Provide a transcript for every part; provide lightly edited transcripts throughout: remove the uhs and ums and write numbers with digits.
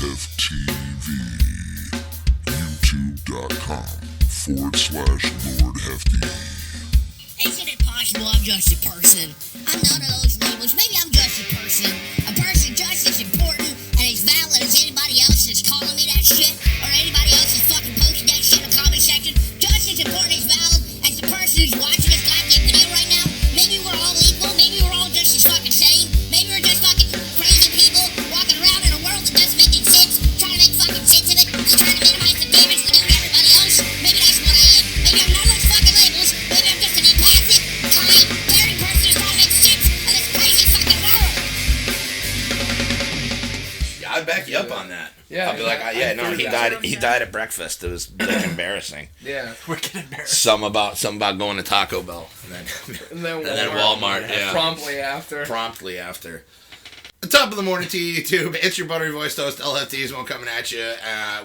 HefTV. YouTube.com/Lord Hefty. Isn't it possible I'm just a person? I'm none of those labels. Maybe I'm just a person. A person just as important and as valid as anybody else that's calling me that shit, or anybody else that's fucking posting that shit in the comment section. Just as important as valid as the person who's watching this goddamn video right now. Maybe we're all equal. Maybe we're all just as fucking sane. Maybe we're just fucking crazy people walking around in a world that doesn't make any sense, trying to make fucking sense of it, just trying to minimize the damage we do to everybody else. Maybe that's what I am. Maybe I'm none of those fucking labels. Maybe I'm just an empathic, kind, caring person who's trying to make sense of this crazy fucking world. Yeah, I'd back you up on that. Yeah, I'd be like, he died at breakfast. It was like embarrassing. Yeah, Wicked embarrassing. Some about going to Taco Bell and then Walmart. Yeah, Promptly after. The top of the morning to you, YouTube. It's your buttery voiced host, LFT's one coming at you,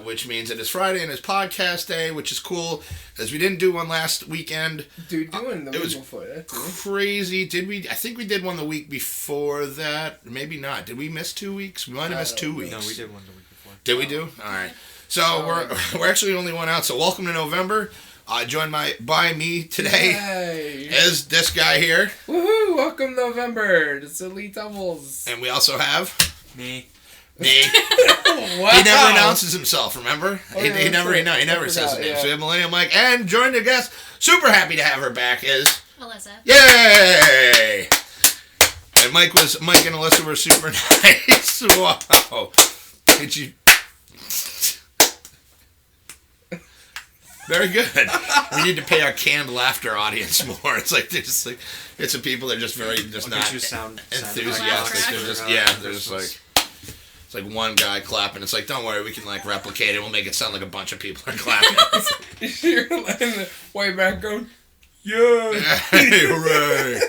which means it is Friday and it's podcast day, which is cool, as we didn't do one last weekend. Dude, doing the it was week before that. crazy. Did we? I think we did one the week before that. Maybe not. Did we miss 2 weeks? We might have missed 2 weeks. No, we did one the week before. Did we do? All right. So we're actually only one out. So welcome to November. Joined by me today Yay. is this guy here. Woohoo! Welcome November. It's Elite Doubles. And we also have Me. me. Wow. He never announces himself, remember? Oh, he yeah, never I says his forgot, name. yeah. So we have Millennium Mike, and joined the guest, super happy to have her back, is Melissa. Yay! And Mike and Alyssa were super nice. Wow. Did you? Very good. We need to pay our canned laughter audience more. It's like they're just like it's the people that are just I'll not get you sound enthusiastic. They're just like it's like one guy clapping. It's like, don't worry, we can like replicate it. We'll make it sound like a bunch of people are clapping. You're in the way back going, yeah. Hooray!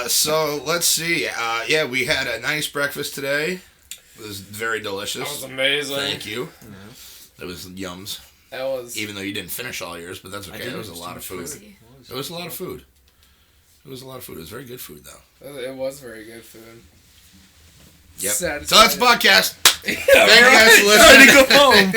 So let's see. We had a nice breakfast today. It was very delicious. That was amazing. Thank you. It was yums. That was. Even though you didn't finish all yours, but that's okay. It was a lot of food. It was a lot of food. It was very good food, though. It was very good food. Yep. Satisfying. So that's the podcast. Yeah, Thank you guys for listening. Time to go home.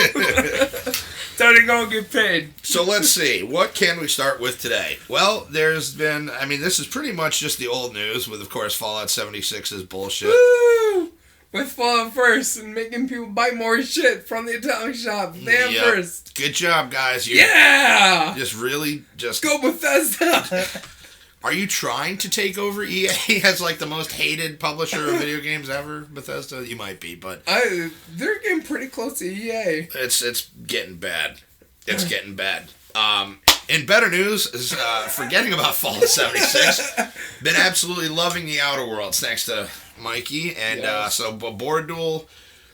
Time to go get paid. So let's see. What can we start with today? Well, this is pretty much just the old news with, of course, Fallout 76's bullshit. Woo! With Fallout First and making people buy more shit from the Atomic Shop. Damn Yep. First. Good job, guys. Yeah! Just Go Bethesda! Are you trying to take over EA as like the most hated publisher of video games ever, Bethesda? You might be, but they're getting pretty close to EA. it's getting bad. It's getting bad. In better news is forgetting about Fallout 76. Been absolutely loving the Outer Worlds thanks to Mikey and Yes. so Board Duel,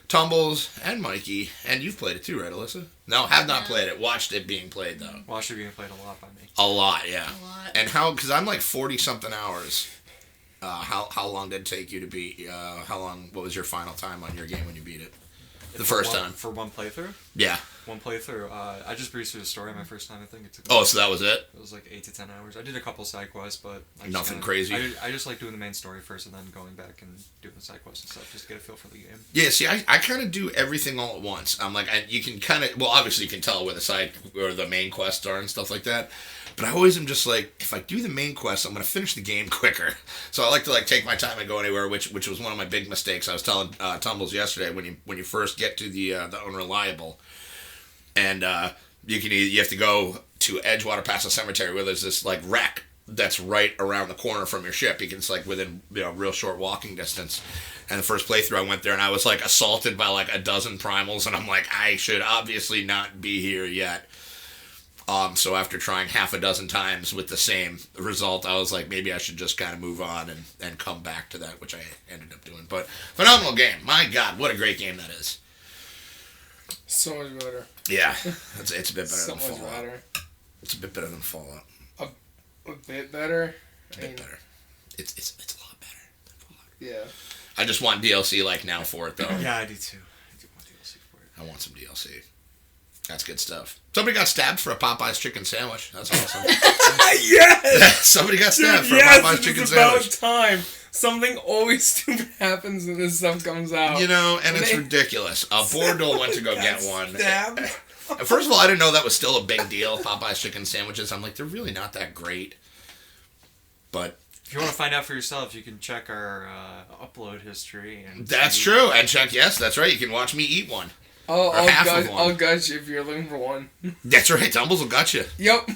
Tumbles, and Mikey. And you've played it too, right, Alyssa? No, have not played it. Watched it being played though. Watched it being played a lot by me. A lot, yeah. A lot. And because I'm like 40-something hours. How long did it take you to beat? What was your final time on your game when you beat it? The first time. For one playthrough? Yeah. One playthrough. I just breezed through the story my first time, I think. It took So that was it? It was like 8 to 10 hours. I did a couple side quests, but... Nothing crazy? I just like doing the main story first and then going back and doing the side quests and stuff just to get a feel for the game. Yeah, see, I kind of do everything all at once. I'm like, you can kind of... Well, obviously you can tell where the side or the main quests are and stuff like that. But I always am just like, if I do the main quest, I'm going to finish the game quicker. So I like to like take my time and go anywhere, which was one of my big mistakes. I was telling Tumbles yesterday when you first get to the Unreliable, and you have to go to Edgewater past the cemetery where there's this like wreck that's right around the corner from your ship. It's like within real short walking distance. And the first playthrough I went there and I was like assaulted by like a dozen primals, and I'm like, I should obviously not be here yet. So after trying half a dozen times with the same result, I was like, maybe I should just kind of move on and come back to that, which I ended up doing. But phenomenal game. My God, what a great game that is. So much better. Yeah, it's a bit better So than much Fallout. better. It's a bit better than Fallout. A bit better? A bit better. It's a lot better than Fallout. Yeah. I just want DLC like now for it, though. Yeah, I do too. I do want DLC for it. I want some DLC. That's good stuff. Somebody got stabbed for a Popeye's chicken sandwich. That's awesome. Yes! Somebody got stabbed for a Yes, Popeye's chicken it's about sandwich. time. Something always stupid happens when this stuff comes out. You know, and it's ridiculous. Bordeaux went to go get one. Stabbed. First of all, I didn't know that was still a big deal, Popeye's chicken sandwiches. I'm like, they're really not that great. But If you want to find out for yourself, you can check our upload history. And that's see- true. And check, yes, that's right. You can watch me eat one. I'll gut you if you're looking for one. That's right. Tumbles will gut you. Yep.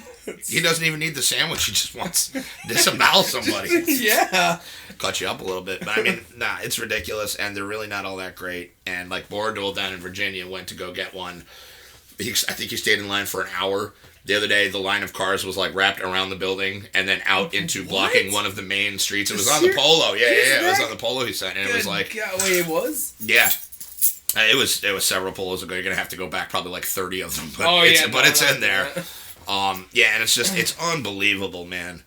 He doesn't even need the sandwich. He just wants to disembowel somebody. Yeah. Cut you up a little bit. But I mean, nah, it's ridiculous. And they're really not all that great. And like Bordeaux down in Virginia went to go get one. I think he stayed in line for an hour. The other day, the line of cars was like wrapped around the building and then out into blocking one of the main streets. It was on the Polo. Yeah. It was on the Polo he said. And it was like... wait, it was? Yeah. It was several Polos ago. You're going to have to go back probably like 30 of them. But it's in there. Yeah, and it's unbelievable, man.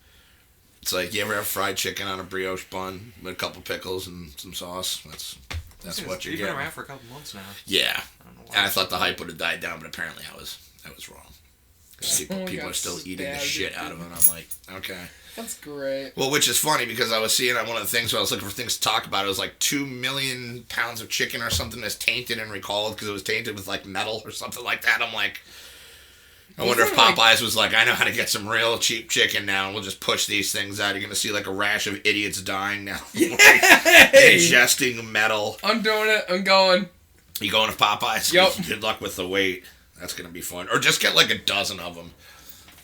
It's like, you ever have fried chicken on a brioche bun with a couple pickles and some sauce? That's what you You've get. been around for a couple months now. Yeah. I don't know why. And I thought the hype would have died down, but apparently I was wrong. 'Cause people are still eating the shit out of it. I'm like, okay. That's great. Well, which is funny because I was seeing on one of the things when I was looking for things to talk about, it was like 2 million pounds of chicken or something that's tainted and recalled because it was tainted with like metal or something like that. I'm like, I wonder if Popeyes was like, I know how to get some real cheap chicken now, and we'll just push these things out. You're going to see like a rash of idiots dying now. Ingesting metal. I'm doing it. I'm going. You going to Popeyes? Yep. Good luck with the wait. That's going to be fun. Or just get like a dozen of them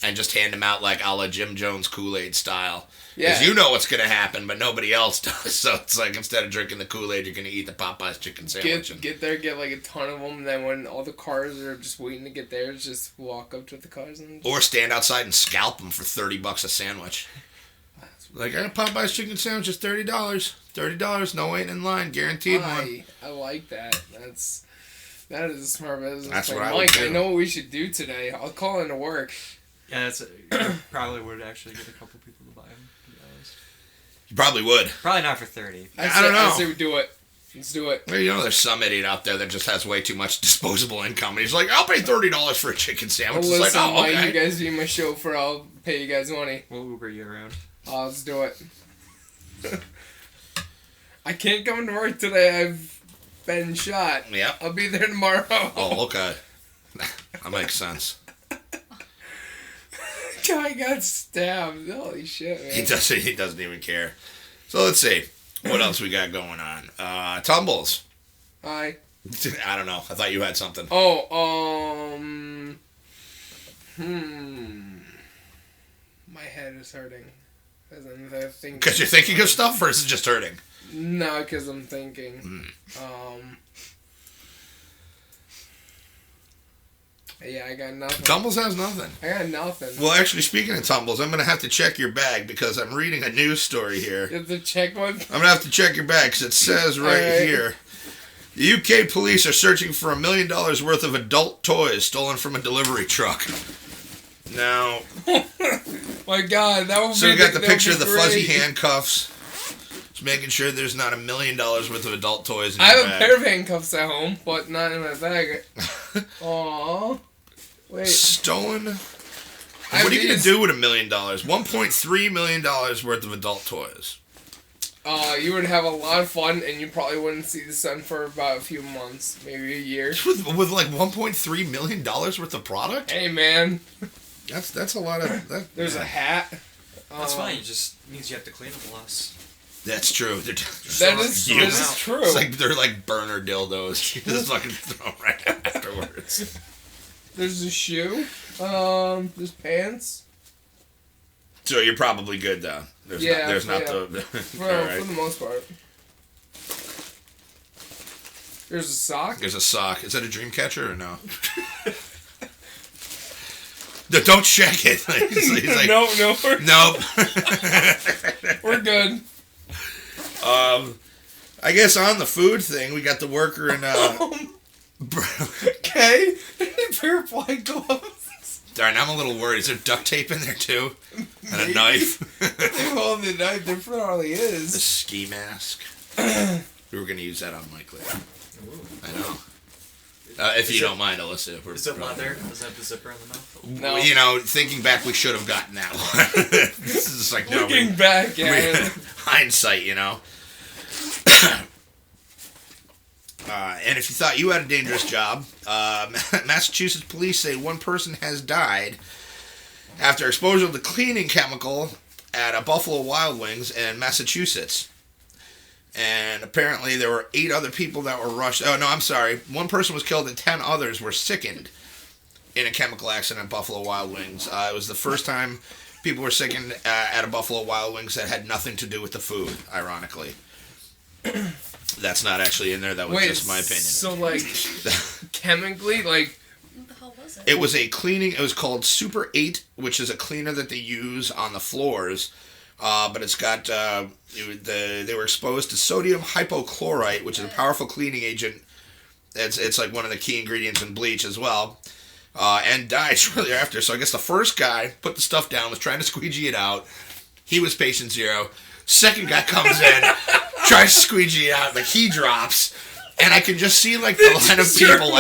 and just hand them out like a la Jim Jones Kool-Aid style. Because you know what's going to happen, but nobody else does. So it's like instead of drinking the Kool-Aid, you're going to eat the Popeyes chicken sandwich. Get there, get like a ton of them, and then when all the cars are just waiting to get there, just walk up to the cars and... Or stand outside and scalp them for $30 a sandwich. Like, I got Popeyes chicken sandwich, it's $30. $30, no waiting in line, guaranteed one. I like that. That is a smart business. That's plan. what I would Mike, do. I know what we should do today. I'll call into work. Yeah, probably would actually get a couple people to buy them, to be honest. You probably would. Probably not for 30. I don't know. I say we do it. Let's do it. Well, you know, there's some idiot out there that just has way too much disposable income, and he's like, I'll pay $30 for a chicken sandwich. Well, It's listen, like, oh, Mike, okay. you guys be my chauffeur. I'll pay you guys money. We'll Uber you around. Let's do it. I can't come to work today. I've been shot. Yep. I'll be there tomorrow. Oh, okay. That makes sense. Guy got stabbed. Holy shit, man. He doesn't even care. So let's see. What else we got going on? Tumbles. Hi. I don't know. I thought you had something. Oh, my head is hurting. Because you're thinking of stuff, or is it just hurting? No, because I'm thinking. Yeah, I got nothing. Tumbles has nothing. I got nothing. Well, actually, speaking of Tumbles, I'm going to have to check your bag because I'm reading a news story here. You have to check one? I'm going to have to check your bag because it says right here. The UK police are searching for $1 million worth of adult toys stolen from a delivery truck. Now, My God, that would so be we got the that picture would of be the fuzzy great. handcuffs. Just making sure there's not $1 million worth of adult toys in I your have a bag. pair of handcuffs at home, but not in my bag. Aww. Wait. Stolen. I What are have you going to these- do with $1 million? $1.3 million worth of adult toys. You would have a lot of fun, and you probably wouldn't see the sun for about a few months, maybe a year. With like $1.3 million worth of product? Hey, man. That's a lot of... There's a hat. That's fine. It just means you have to clean them less. That's true. That is true. It's like they're like burner dildos. You just fucking throw them right out afterwards. There's a shoe. There's pants. So you're probably good though. There's not the. Well, Alright. for the most part. There's a sock. There's a sock. Is that a dream catcher or no? No, don't check it. He's like, No, nope. we're good. I guess on the food thing, we got the worker in. Okay. Pair of white gloves. Darn, I'm a little worried. Is there duct tape in there too? And a Maybe. knife. They hold the knife. There probably The is. ski mask. We were gonna use that on Mike later. I know. If you don't mind, Alyssa. Is it leather? Does it have the zipper in the mouth? No. You know, thinking back, we should have gotten that one. This is just like, no. Looking back at it. Hindsight, you know. And if you thought you had a dangerous job, Massachusetts police say one person has died after exposure to the cleaning chemical at a Buffalo Wild Wings in Massachusetts. And apparently there were 8 other people that were rushed. Oh, no, I'm sorry. One person was killed and 10 others were sickened in a chemical accident at Buffalo Wild Wings. It was the first time people were sickened at a Buffalo Wild Wings that had nothing to do with the food, ironically. That's not actually in there. That was just my opinion. So, like, chemically, like... What the hell was it? It was a cleaning. It was called Super 8, which is a cleaner that they use on the floors. But it's got... they were exposed to sodium hypochlorite, which is a powerful cleaning agent. It's like one of the key ingredients in bleach as well. And died shortly after. So I guess the first guy put the stuff down, was trying to squeegee it out. He was patient 0. Second guy comes in, tries to squeegee it out, like he drops, and I can just see like the line of people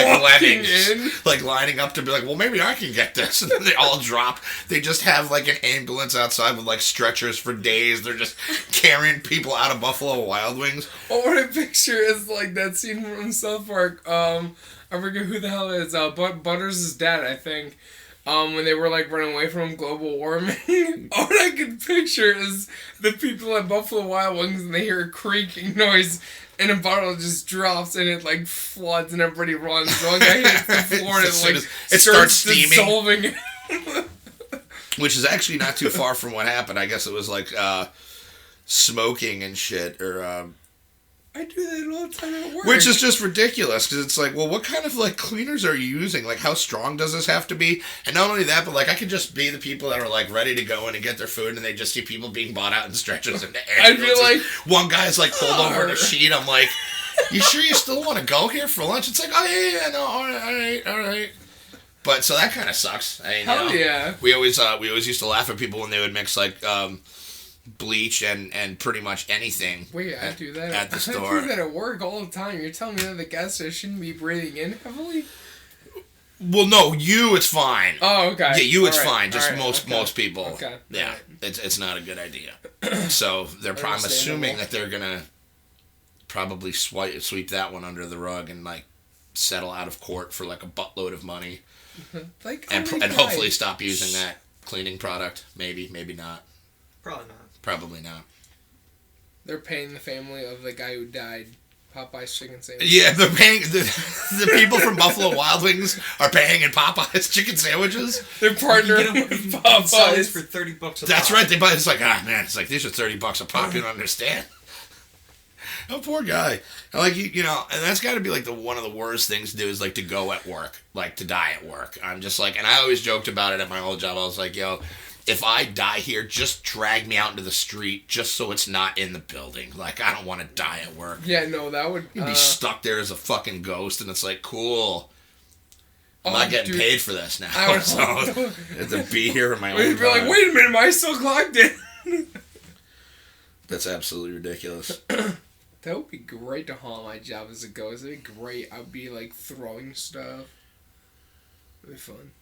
like lining up to be like, well, maybe I can get this, and then they all drop. They just have like an ambulance outside with like stretchers for days. They're just carrying people out of Buffalo Wild Wings. What I picture is like that scene from South Park. I forget who the hell it is. Butters' dad, I think. When they were like running away from global warming, all I can picture is the people at Buffalo Wild Wings and they hear a creaking noise and a bottle just drops and it like floods and everybody runs. One guy hits the floor and it like it starts steaming. Dissolving. Which is actually not too far from what happened. I guess it was like smoking and shit, or I do that all the time at work. which is just ridiculous, because it's like, well, what kind of like cleaners are you using? Like, how strong does this have to be? And not only that, but like, I could just be the people that are like ready to go in and get their food, and they just see people being bought out in stretchers and I feel like one guy's like pulled over in a sheet. I'm like, you sure you still want to go here for lunch? It's like, oh yeah, no, all right. But so that kind of sucks. I mean, hell yeah. We always used to laugh at people when they would mix like bleach and pretty much anything. Wait, I do that at the store. I do that at work all the time. You're telling me that the guests shouldn't be breathing in heavily? Well, no, you, it's fine. Oh, okay. Yeah, you, it's all right, fine. Just right, most people. Okay. Yeah, right. it's not a good idea. So I'm assuming that they're gonna probably sweep that one under the rug and like settle out of court for like a buttload of money, like and hopefully stop using that cleaning product. Maybe not. Probably not. They're paying the family of the guy who died Popeye's chicken sandwich. Yeah, they're paying the people from Buffalo Wild Wings are paying in Popeye's chicken sandwiches. They're partnering with Popeye's for $30 a pop. That's right. They buy. It's like, man. It's like, these are $30 a pop. You don't understand. Oh, poor guy. Like you know, and that's got to be like one of the worst things to do is like to go at work, like to die at work. I'm just like, and I always joked about it at my old job. I was like, yo, if I die here, just drag me out into the street, just so it's not in the building. Like, I don't want to die at work. Yeah, no, that would... You'd be stuck there as a fucking ghost, and it's like, cool. I'm not getting paid for this now. So I have to be here in my own You'd be like, wait a minute, am I still clocked in? That's absolutely ridiculous. That would be great to haunt my job as a ghost. It'd be great. I'd be, like, throwing stuff. It'd be fun.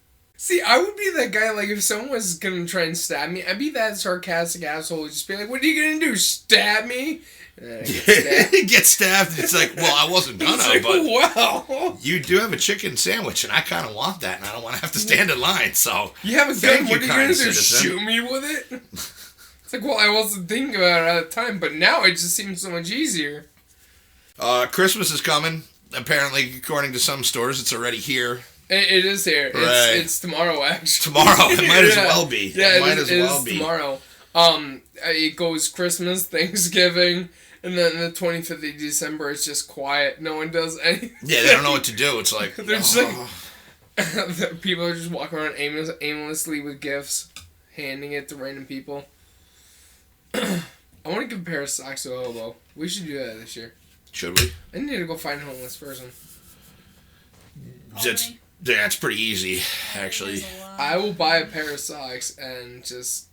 See, I would be that guy, like, if someone was gonna try and stab me, I'd be that sarcastic asshole who'd just be like, what are you gonna do, stab me? And then I get stabbed. Get stabbed. It's like, well, I wasn't gonna, like, but wow. You do have a chicken sandwich, and I kind of want that, and I don't want to have to stand in line, so... You have a gun, what are you gonna do, citizen. shoot me with it? It's like, well, I wasn't thinking about it at the time, but now it just seems so much easier. Christmas is coming. Apparently, according to some stores, it's already here. It is here. Right. It's tomorrow, actually. Tomorrow. It might as well be. Yeah, it might as well be. Tomorrow. It goes Christmas, Thanksgiving, and then the 25th of December, it's just quiet. No one does anything. Yeah, they don't know what to do. It's like... They're just like... People are just walking around aimlessly with gifts, handing it to random people. I want to give a pair of socks to a hobo. We should do that this year. Should we? I need to go find a homeless person. That's pretty easy, actually. I will buy a pair of socks and just...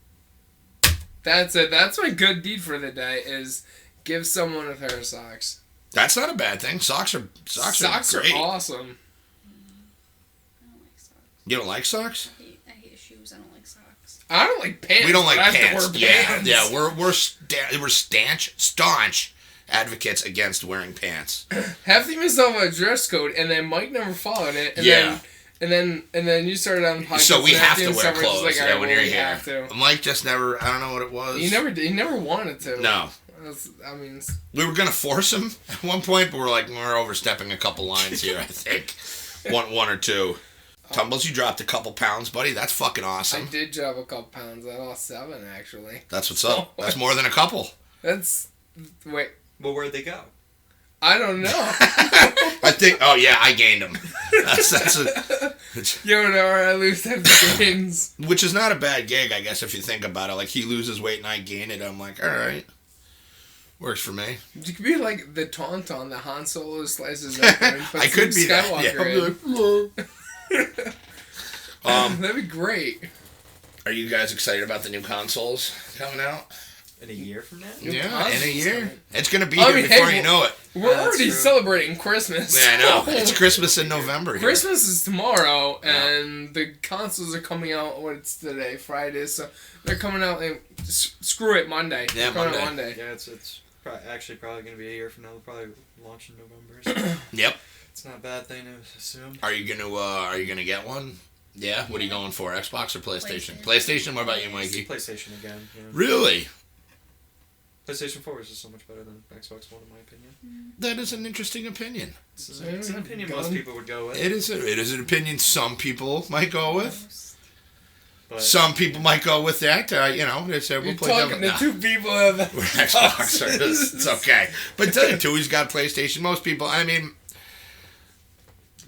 That's it. That's my good deed for the day, is give someone a pair of socks. That's not a bad thing. Socks are great. Are awesome. You don't like socks? I hate shoes. I don't like socks. I don't like pants. We don't like but I have to pants. wear Yeah, pants. yeah. We're staunch advocates against wearing pants. HefTV missed off a dress code, and then Mike never followed it. And Yeah. Then you started on the podcast. So we and have HefTV to and wear stuff, we're just clothes like, yeah, alright, when well, you're we here. have to. Mike just never. I don't know what it was. He never wanted to. No. I mean, We were gonna force him at one point, but we're like, we're overstepping a couple lines here. I think one or two. Tumbles, you dropped a couple pounds, buddy. That's fucking I awesome. did drop a couple pounds. I lost 7 actually. That's what's up. That's more than a couple. That's wait. Well, where'd they go? I don't know. I think. Oh yeah, I gained them. That's Yo, whenever I lose 10 gains. which is not a bad gig, I guess, if you think about it. Like he loses weight and I gain it. I'm like, all right, works for me. You could be like the Tauntaun, the Han Solo slices up and puts I could be that. Skywalker Yeah, I'll be in. like, "Hello." That'd be great. Are you guys excited about the new consoles coming out? In a year from now? New Yeah, in a consoles year. coming. It's gonna be I here mean, before hey, you know it. We're That's already true. celebrating Christmas. Yeah, I know. It's Christmas in November. Here. Christmas is tomorrow, Yeah. and the consoles are coming out. What's today? Friday. So they're coming out. Screw it, Monday. Yeah, They're coming Monday. out Monday. Yeah, it's actually probably going to be a year from now. They'll probably launch in November. So Yep. it's not a bad thing to assume. Are you gonna get one? Yeah. What are you going for? Xbox or PlayStation? PlayStation. PlayStation. What about you, It's Mikey? PlayStation again. Yeah. Really? PlayStation 4 is just so much better than Xbox One, in my opinion. That is an interesting opinion. It's an opinion Gun. most people would go with. It is an opinion some people might go with. Most. But Some people might go with that. They say we'll You're play talking to Nah. two people that have We're Xbox. It's okay. But Two's got PlayStation. Most people, I mean,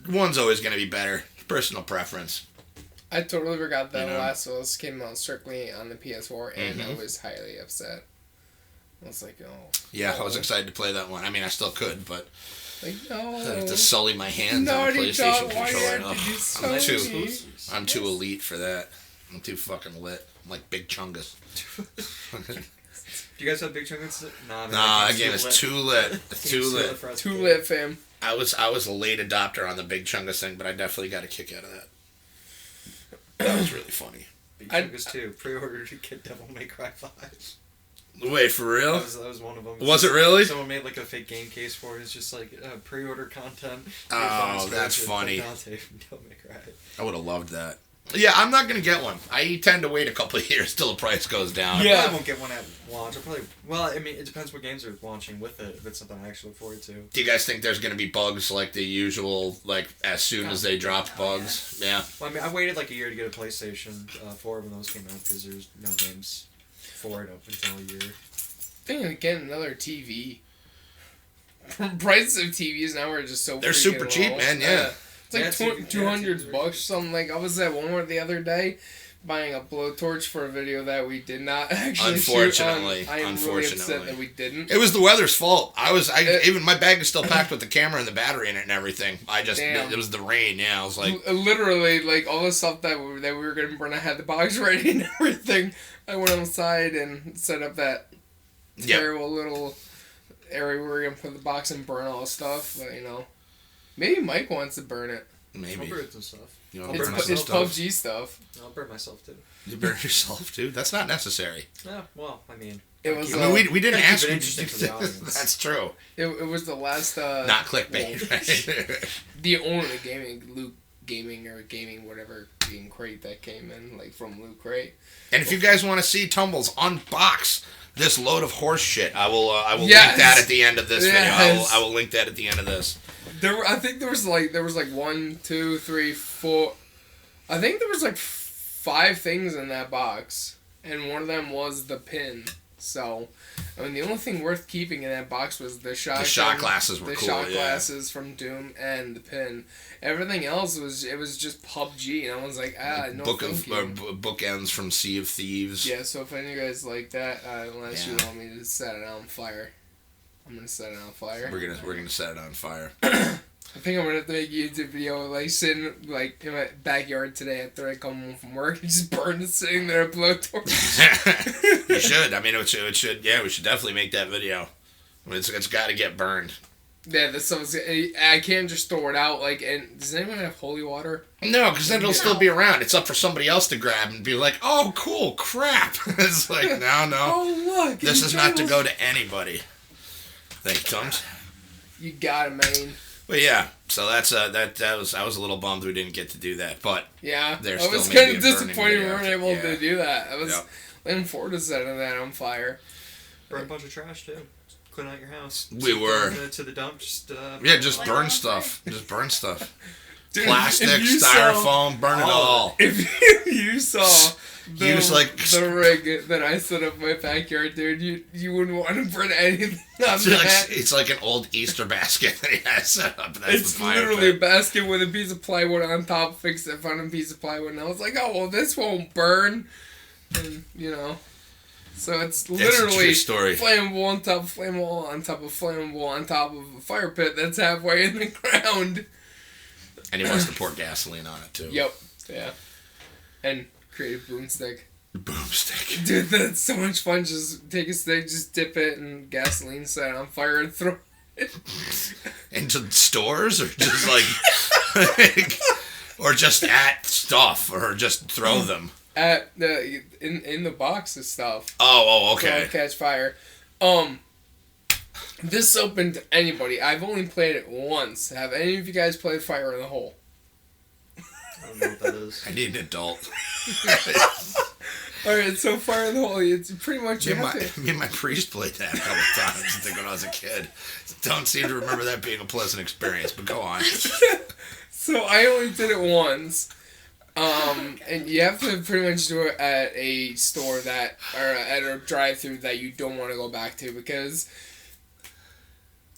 one's always going to be better. Personal preference. I totally forgot that You know? Last of Us came out strictly on the PS4, and I Mhm. was highly upset. I was like, oh. Yeah, I no. was excited to play that one. I mean, I still could, but Like, no. I have to sully my hands on a Naughty PlayStation dog, why you controller. have to be Ugh, so I'm too, mean? I'm too elite for that. I'm too fucking lit. I'm like Big Chungus. do you guys have Big Chungus? Nah, man, Nah, that that game is too lit. It's too lit. for us Too kids. lit, fam. I was a late adopter on the Big Chungus thing, but I definitely got a kick out of that. That was really funny. Big I- Chungus 2. Pre-order to get Devil May Cry 5. Wait, for real? That was one of them. Was it really? Someone made like a fake game case for it. It's just like pre-order content. Oh, that's funny. Dante from Devil May Cry. I would have loved that. Yeah, I'm not gonna get one. I tend to wait a couple of years till the price goes down. I Yeah. probably won't get one at launch. Well, I mean, it depends what games are launching with it. If it's something I actually look forward to. Do you guys think there's gonna be bugs like the usual, like as soon as they dropped bugs? Yeah. Well, I mean, I waited like a year to get a PlayStation 4 when those came out because there's no games for it up until a year. Thinking of getting another TV. Prices of TVs now are just so They're freaking super cheap, low. man, yeah. It's like Yeah, TV yeah, 200 TVs are bucks, something like. I was at Walmart the other day buying a blowtorch for a video that we did not actually shoot on. Unfortunately. I am really upset that we didn't. It was the weather's fault. Even my bag is still packed with the camera and the battery in it and everything. Damn. It was the rain. Yeah, I was like, Literally, like, all the stuff that we were going to burn, I had the box ready and everything. I went outside and set up that yeah. terrible little area where we're going to put the box and burn all the stuff. But, maybe Mike wants to burn it. I'll Maybe. burn some stuff. You know, I'll burn burn some It's stuff. PUBG stuff. I'll burn myself too. You burn yourself, dude. That's not necessary. Yeah, well, I mean, It was, I mean, we didn't Gotta keep ask it you. interesting for the audience. That's true. it was the last... Not clickbait. Right? the only Loot Gaming or Gaming whatever game crate that came in, like, from Loot Crate. And if you guys want to see Tumbles unbox this load of horse shit, I will Yes. link that at the end of this Yes. video. I will link that at the end of this. I think there was like 1, 2, 3, 4. I think there was like 5 things in that box, and one of them was the pin. So, I mean, the only thing worth keeping in that box was the shot. The shot glasses were the cool. shot Yeah. glasses from Doom and the pin. Everything else was just PUBG, and I was like, no, thank you. Bookends from Sea of Thieves. Yeah. So if any of you guys like that, unless you Yeah. want me to set it on fire, I'm gonna set it on fire. We're gonna set it on fire. I think I'm gonna have to make a YouTube video, like, sitting, like, in my backyard today after I come home from work and just burn it sitting there at blowtorch. You should. I mean, it should. Yeah, we should definitely make that video. I mean, it's got to get burned. Yeah, this stuff is. I can't just throw it out. Like, and does anyone have holy water? No, because then it'll still be around. It's up for somebody else to grab and be like, oh, cool, crap. It's like, no. Oh, look. This is not to go to anybody. Thank you, Tums. You got it, man. But yeah, so that's that was I was a little bummed we didn't get to do that, but Yeah, there's I was still kind maybe of a burning disappointed we video. weren't able Yeah. to do that. I was Yep. looking forward to setting that on fire. Burn a bunch of trash too. Clean out your house. We were. To the dump. Just Just burn stuff. Just burn stuff. Dude, Plastic, if you styrofoam, burn it all. If you saw the, Use, like, the rig that I set up in my backyard, dude, you wouldn't want to burn anything on It's that. like, it's like an old Easter basket that he has set up. That's It's the fire literally a pit. basket with a piece of plywood on top, fixed it, found a piece of plywood, and I was like, oh, well, this won't burn. And, so it's literally true story. flammable on top of flammable on top of flammable on top of a fire pit that's halfway in the ground. And he wants to pour gasoline on it too. Yep. Yeah. And create a boomstick. Boomstick. Dude, that's so much fun. Just take a stick, just dip it in gasoline, set it on fire, and throw it. Into stores, or just like, or just at stuff, or just throw them. At the in the box of stuff. Oh, So it'll okay. catch fire. This is open to anybody. I've only played it once. Have any of you guys played Fire in the Hole? I don't know what that is. I need an adult. Alright, so Fire in the Hole, it's pretty much Me you and, have to... me and my priest played that a couple times, I think, when I was a kid. Don't seem to remember that being a pleasant experience, but go on. So I only did it once. And you have to pretty much do it at a store or at a drive-thru that you don't want to go back to because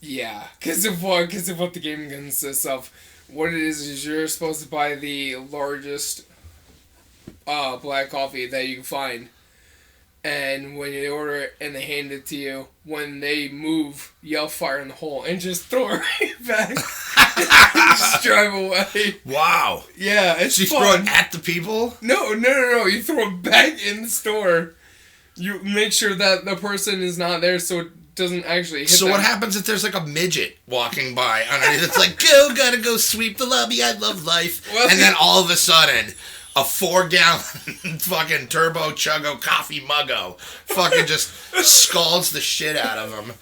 of what the game consists of. What it is you're supposed to buy the largest black coffee that you can find. And when you order it and they hand it to you, when they move, yell Fire in the Hole and just throw it right back. Just drive away. Wow. Yeah, it's So you fun. throw it at the people? No. You throw it back in the store. You make sure that the person is not there so it doesn't actually hit So them. what happens if there's like a midget walking by underneath? It's like, gotta go sweep the lobby, I love life. Well, and then all of a sudden, a 4-gallon fucking turbo chuggo coffee muggo fucking just scalds the shit out of them.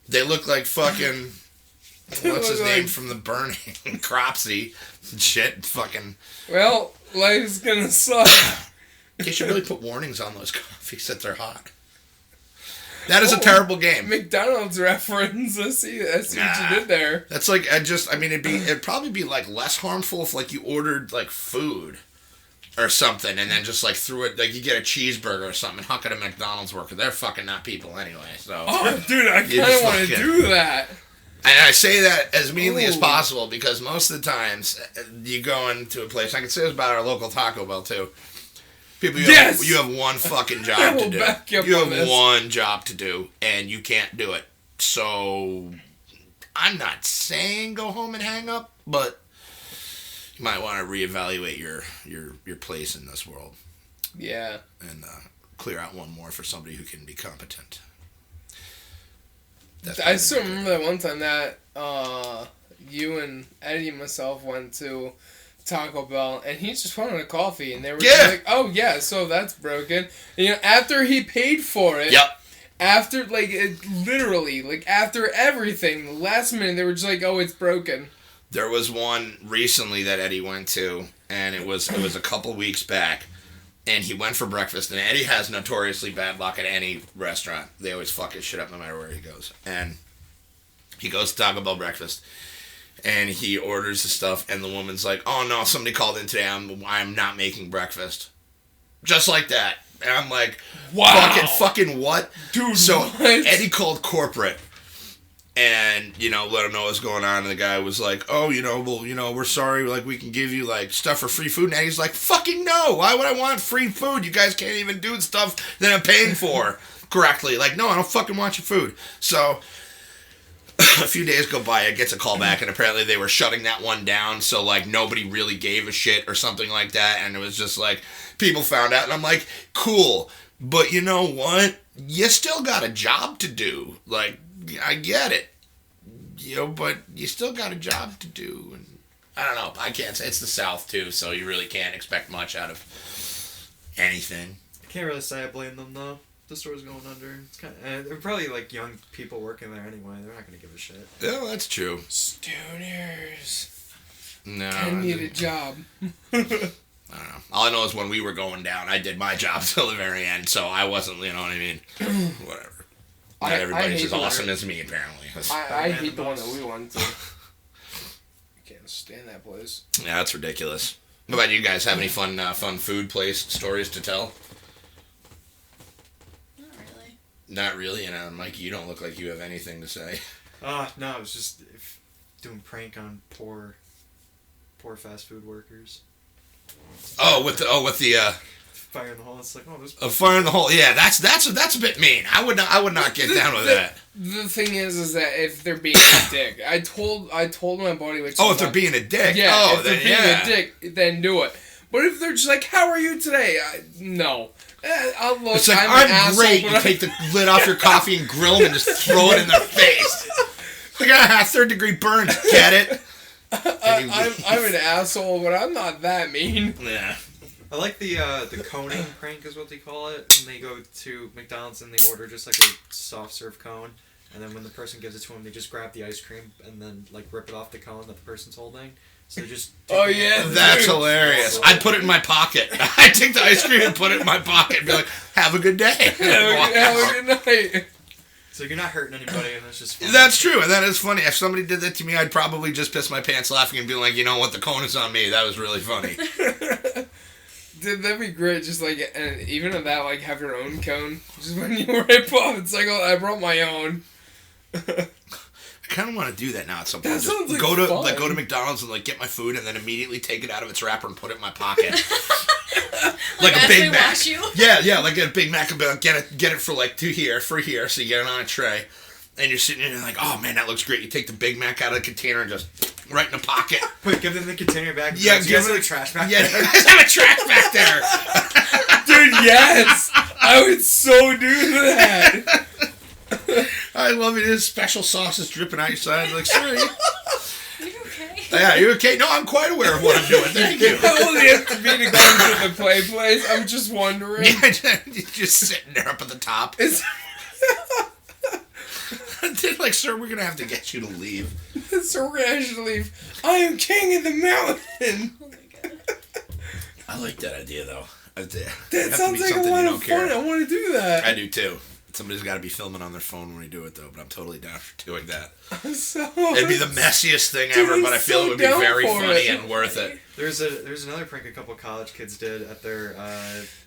They look like fucking, what's his name from The Burning? Cropsy. Shit, fucking. Well, life's gonna suck. They should really put warnings on those coffees that they're hot. That is a terrible game. McDonald's reference. I see what you did there. That's like, it'd probably be like less harmful if like you ordered like food or something and then just like threw it, like you get a cheeseburger or something and huck it at McDonald's worker. They're fucking not people anyway, so. Oh, dude, I You kind of just want to fucking- do that. And I say that as meanly as Ooh. possible because most of the times you go into a place, I can say this about our local Taco Bell too. People, you have one fucking I job will to do. back you up You on have this. one job to do, and you can't do it. So, I'm not saying go home and hang up, but you might want to reevaluate your place in this world Yeah. and clear out one more for somebody who can be competent. I still remember that one time that you and Eddie and myself went to Taco Bell, and he just wanted a coffee, and they were just like, "Oh yeah, so that's broken." And, after he paid for it, Yep. after literally after everything, the last minute they were just like, "Oh, it's broken." There was one recently that Eddie went to, and it was a couple weeks back, and he went for breakfast, and Eddie has notoriously bad luck at any restaurant. They always fuck his shit up no matter where he goes. And he goes to Taco Bell breakfast, and he orders the stuff, and the woman's like, "Oh no, somebody called in today, I'm not making breakfast." Just like that. And I'm like, Wow. fucking what? Dude, So what? Eddie called corporate and, let him know what's going on. And the guy was like, "Oh, we're sorry. Like, we can give you, like, stuff for free food." And Eddie's like, "Fucking no. Why would I want free food? You guys can't even do stuff that I'm paying for correctly. Like, no, I don't fucking want your food." So a few days go by, it gets a call back, and apparently they were shutting that one down, so, like, nobody really gave a shit or something like that, and it was just, like, people found out, and I'm like, cool, but you know what? You still got a job to do. Like, I get it. but you still got a job to do, and I don't know. I can't say it's the South too, so you really can't expect much out of anything. I can't really say I blame them though. The store's going under. It's kind of, they're probably like young people working there anyway. They're not gonna give a shit. Yeah, that's true. Stoners. No, I need a job. I don't know. All I know is when we were going down, I did my job till the very end, so I wasn't, you know what I mean? Whatever. Not everybody's as awesome as me, apparently. I hate the one that we went to. I can't stand that place. Yeah, that's ridiculous. What about you guys? Have any fun food place stories to tell? Not really. Not really, Mikey, you don't look like you have anything to say. No, it's just doing prank on poor fast food workers. With the Fire in the hole. It's like, this. a fire in the hole. Yeah, that's a bit mean. I would not get down with that. The thing is that if they're being a dick, I told my buddy. Which if they're being a dick. Yeah, oh, if they're then, being yeah. a dick, then do it. But if they're just like, "How are you today?" No. I'll look. It's like, I'm I'm great. You take the lid off your coffee and grill them and just throw it in their face. Like, 3rd-degree burns. Get it? I'm an asshole, but I'm not that mean. Yeah. I like the coning prank is what they call it. When they go to McDonald's and they order just like a soft serve cone, and then when the person gives it to them, they just grab the ice cream and then like rip it off the cone that the person's holding. So they just. Oh yeah, that's hilarious. I'd put it in my pocket. I'd take the ice cream and put it in my pocket and be like, "Have a good day." Have a good night. So you're not hurting anybody, and it's just funny. That's true, and that is funny. If somebody did that to me, I'd probably just piss my pants laughing and be like, "You know what? The cone is on me." That was really funny. Dude, that'd be great. Just like, and even of that, like, have your own cone. Just when you rip off, it's like, oh, I brought my own. I kind of want to do that now at some point. That sounds like go to fun. go to McDonald's and like get my food and then immediately take it out of its wrapper and put it in my pocket. like a as Big they Mac. wash you? Yeah, like a Big Mac and be like, get it for like for here, so you get it on a tray. And you're sitting there and you're like, oh man, that looks great. You take the Big Mac out of the container and just right in the pocket. Wait, give them the container back. Yeah, give them the trash back. Yeah, there. have a trash back there. Dude, yes! I would so do that. I love it. There's special sauces dripping out your sides. Like, sorry. You okay? Yeah, you okay? No, I'm quite aware of what I'm doing. Thank you. How old do you have to be to go to the play place? I'm just wondering. Yeah, just sitting there up at the top. They're like, sir, we're gonna have to get you to leave. So we're gonna have to leave. I am king of the mountain. Oh my god. I like that idea, though. That sounds like a lot of fun. I want to do that. I do too. Somebody's got to be filming on their phone when we do it, though. But I'm totally down for doing that. It'd be the messiest thing ever, but I feel it would be very funny and worth it. There's another prank a couple college kids did at their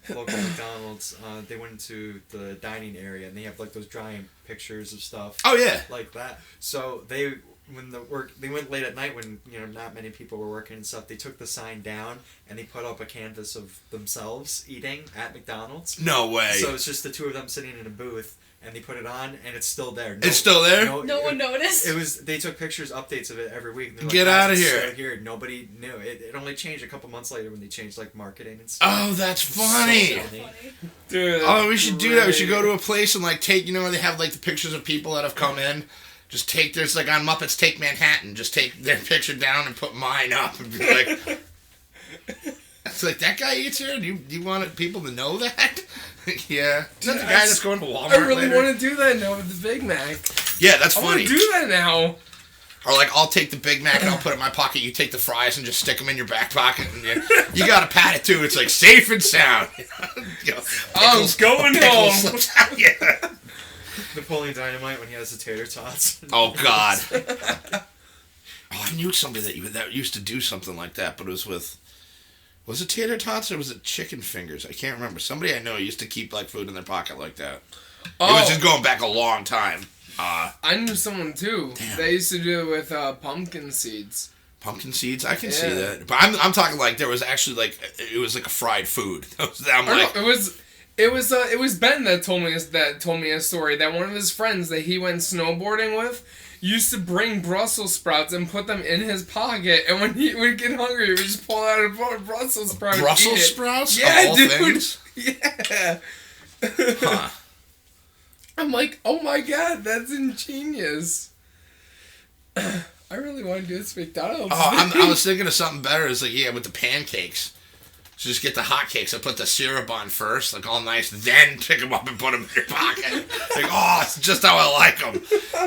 local McDonald's. They went into the dining area and they have like those giant pictures of stuff. Oh yeah, like that. So they went late at night when not many people were working and stuff. They took the sign down and they put up a canvas of themselves eating at McDonald's. No way. So it's just the two of them sitting in a booth. And they put it on, and it's still there. It's still there? No one noticed? They took pictures, updates of it every week. And Get out of here. So here. Nobody knew. It only changed a couple months later when they changed, like, marketing and stuff. Oh, that's funny. So funny. Dude, oh, we should do that. We should go to a place and, like, take, they have, like, the pictures of people that have come in. Just take, there's, like, on Muppets Take Manhattan, just take their picture down and put mine up and be like... It's like, that guy eats here? Do you want people to know that? Yeah. Is that the guy that's going to Walmart I really later? want to do that now with the Big Mac. Yeah, that's I funny. want to do that now. Or like, I'll take the Big Mac and I'll put it in my pocket. You take the fries and just stick them in your back pocket. And you got to pat it too. It's like safe and sound. I'm going home. Yeah. Napoleon Dynamite when he has the tater tots. Oh God. I knew somebody that used to do something like that, but it was with. Was it tater tots or was it chicken fingers? I can't remember. Somebody I know used to keep like food in their pocket like that. Oh. It was just going back a long time. I knew someone too. Damn. They used to do it with pumpkin seeds. Pumpkin seeds? I can see that. But I'm talking like there was actually like it was like a fried food. I'm like, it was Ben that told me a story that one of his friends that he went snowboarding with used to bring Brussels sprouts and put them in his pocket, and when he would get hungry, he would just pull out a Brussels sprout. Brussels sprouts? Yeah, of all dude. Things? Yeah. Huh. I'm like, oh my god, that's ingenious. I really want to do this McDonald's. Oh, I was thinking of something better. It's like, yeah, with the pancakes. So just get the hotcakes. I put the syrup on first, like all nice, then pick them up and put them in your pocket. Like, oh, it's just how I like them.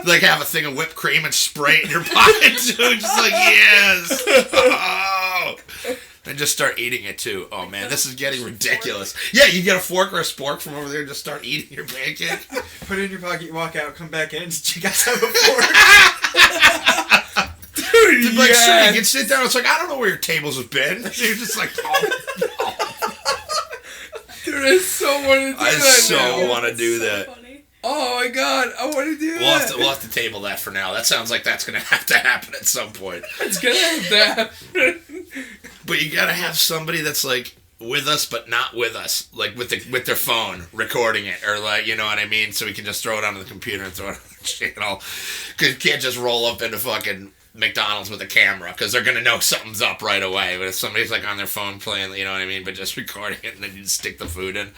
Like have a thing of whipped cream and spray it in your pocket too. Just like, yes. Oh. And just start eating it too. Oh man, this is getting ridiculous. Yeah, you get a fork or a spork from over there and just start eating your pancake. Put it in your pocket, you walk out, come back in, did you guys have a fork? Dude, like, sure, you can sit down. It's like, I don't know where your tables have been. You're just like, oh. Dude, I so want to do I that so now. want to do that. Funny. Oh my god, I want to do that. We'll have to table that for now. That sounds like that's going to have to happen at some point. It's gonna have to happen. But you got to have somebody that's like with us, but not with us, like with their phone recording it, or like, you know what I mean? So we can just throw it onto the computer and throw it on the channel. Because you can't just roll up into fucking McDonald's with a camera, because they're gonna know something's up right away. But if somebody's like on their phone playing, you know what I mean, but just recording it and then you just stick the food in.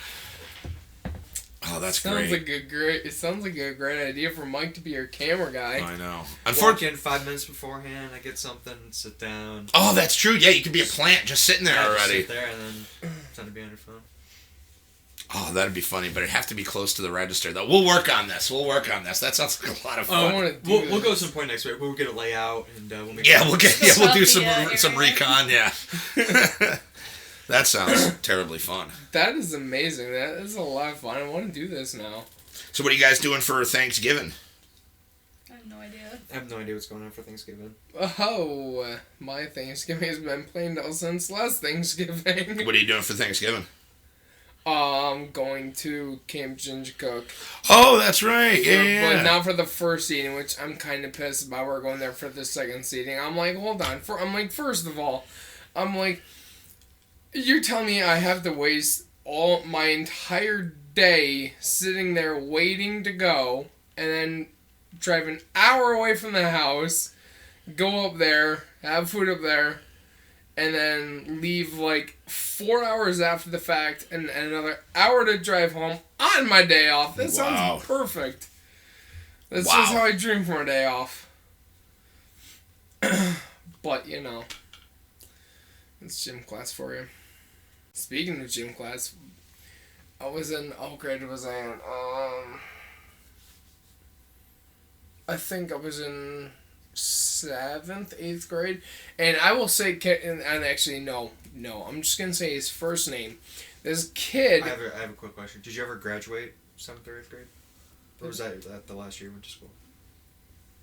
Oh, that's Sounds great. It sounds like a great idea for Mike to be your camera guy. I know. Walk in 5 minutes beforehand, I get something, sit down. Oh, that's true. Yeah, you could be a plant just sitting there Just already. sit there and then pretend to be on your phone. Oh, that'd be funny, but it'd have to be close to the register, though. We'll work on this. That sounds like a lot of fun. I want to. We'll go some point next week. We'll get a layout and we'll make. Yeah, we'll do some area. recon. Yeah. That sounds terribly fun. That is amazing. That is a lot of fun. I want to do this now. So, what are you guys doing for Thanksgiving? I have no idea. I have no idea what's going on for Thanksgiving. Oh, my Thanksgiving has been planned out since last Thanksgiving. What are you doing for Thanksgiving? I'm going to Camp Ginger Cook. Oh, that's right. Yeah. But not for the first seating, which I'm kind of pissed about. We're going there for the second seating. I'm like, hold on. First of all, I'm like, you're telling me I have to waste all my entire day sitting there waiting to go, and then drive an hour away from the house, go up there, have food up there, and then leave like 4 hours after the fact, and another hour to drive home on my day off. That sounds perfect. That's just how I dream for a day off. But, you know, it's gym class for you. Speaking of gym class, I was in, what grade was I in? I think I was in 7th, 8th grade. And I will say, and actually, no, I'm just going to say his first name. This kid... I have a quick question. Did you ever graduate 7th or 8th grade? Or was that the last year you went to school?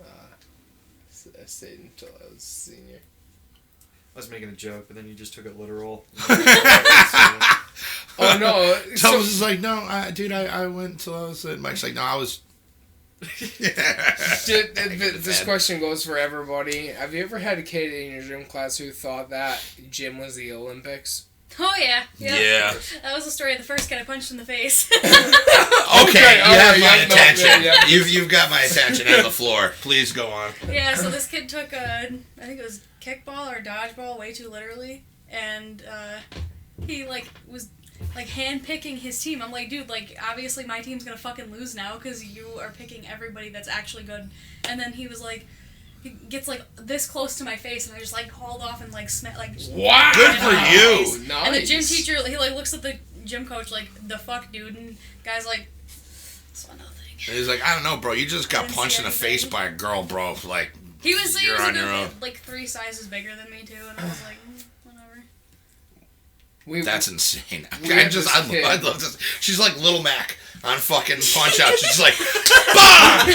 I stayed until I was a senior. I was making a joke, but then you just took it literal. Oh, no. Thomas is like, no, dude, I went until I was... Mike's like, no, I was... This question goes for everybody. Have you ever had a kid in your gym class who thought that gym was the Olympics? Oh, yeah. Yeah. That was the story of the first kid I punched in the face. Okay, you have my attention. Yeah. You've got my attention on the floor. Please go on. Yeah, so this kid took I think it was kickball or dodgeball way too literally, and he was hand picking his team. I'm like, dude, obviously my team's gonna fucking lose now because you are picking everybody that's actually good. And then he was like, he gets this close to my face, and I just hauled off and Wow, good for you. Nice. And the gym teacher, he looks at the gym coach the fuck, dude, and guy's like, it's nothing. And he's like, I don't know, bro. You just got Didn't punched see in the face anything. by a girl, bro. He was You're a on good your own. 3 sizes bigger than me too, and I was like, whatever. That's insane. We have this I kid. love this. She's like Little Mac on fucking Punch Out. She's like, BOM!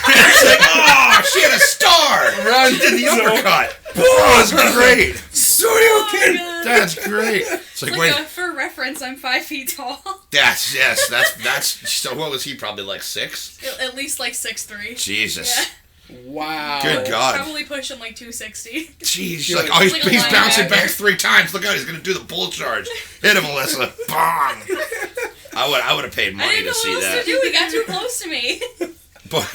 It's like, oh, she had a star. She did the uppercut. Oh, that's great. Studio kid. God. That's great. It's like, wait. For reference, I'm 5 feet tall. That's so what was he, probably 6? At least 6'3". Jesus. Yeah. Wow. Good God. Probably pushing 260. Jeez, she's Good. like, oh, he's Like a bouncing linebacker. back 3 times. Look out, he's gonna do the bull charge. Hit him, Alyssa. Bong. I would have paid I money didn't know to see what else that. to do. He got too close to me. But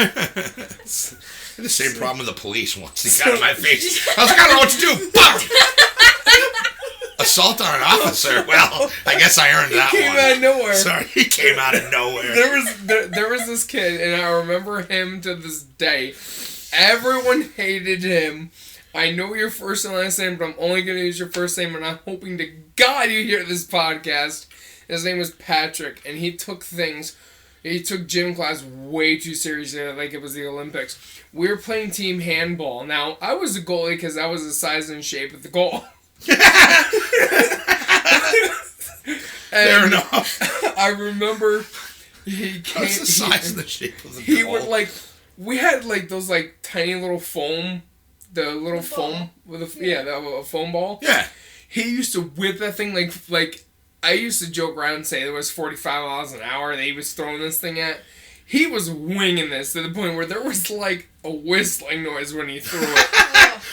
the same problem with the police once. He got in my face. I was like, I don't know what to do. Bong. Assault on an officer. Well, I guess I earned that Came one. out of nowhere. Sorry, he came out of nowhere. There was this kid, and I remember him to this day. Everyone hated him. I know your first and last name, but I'm only going to use your first name, and I'm hoping to God you hear this podcast. His name was Patrick, and he took gym class way too seriously, like it was the Olympics. We were playing team handball. Now, I was a goalie because I was the size and shape of the goal. Fair enough. I remember he came... What's the size and the shape of the He goal? would, like... We had, like, those, like, tiny little foam... The little foam... with a foam ball. Yeah. He used to whip that thing like... I used to joke around and say there was 45 miles an hour that he was throwing this thing at. He was winging this to the point where there was, like, a whistling noise when he threw it.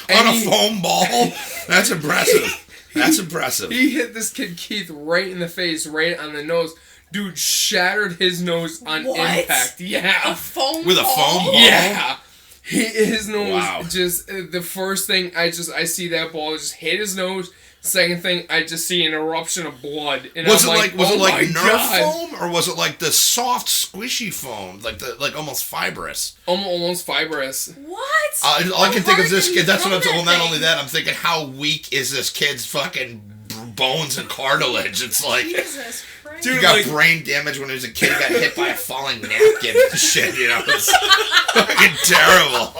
On a foam ball? That's impressive. That's impressive. He hit this kid Keith right in the face, right on the nose. Dude shattered his nose on impact. Yeah. A foam With a ball? foam ball? Yeah. His nose Wow. just... The first thing I see that ball just hit his nose. Second thing, I just see an eruption of blood. And Was I'm it like Nerf God. foam, or was it like the soft, squishy foam, like almost fibrous? Almost fibrous. What? All I can think of is this kid. That's what I'm saying. Well, not thing? only that, I'm thinking how weak is this kid's fucking bones and cartilage? It's like Jesus Christ. Dude, he got like- brain damage when he was a kid. He got hit by a falling napkin and shit. You know, it's fucking terrible.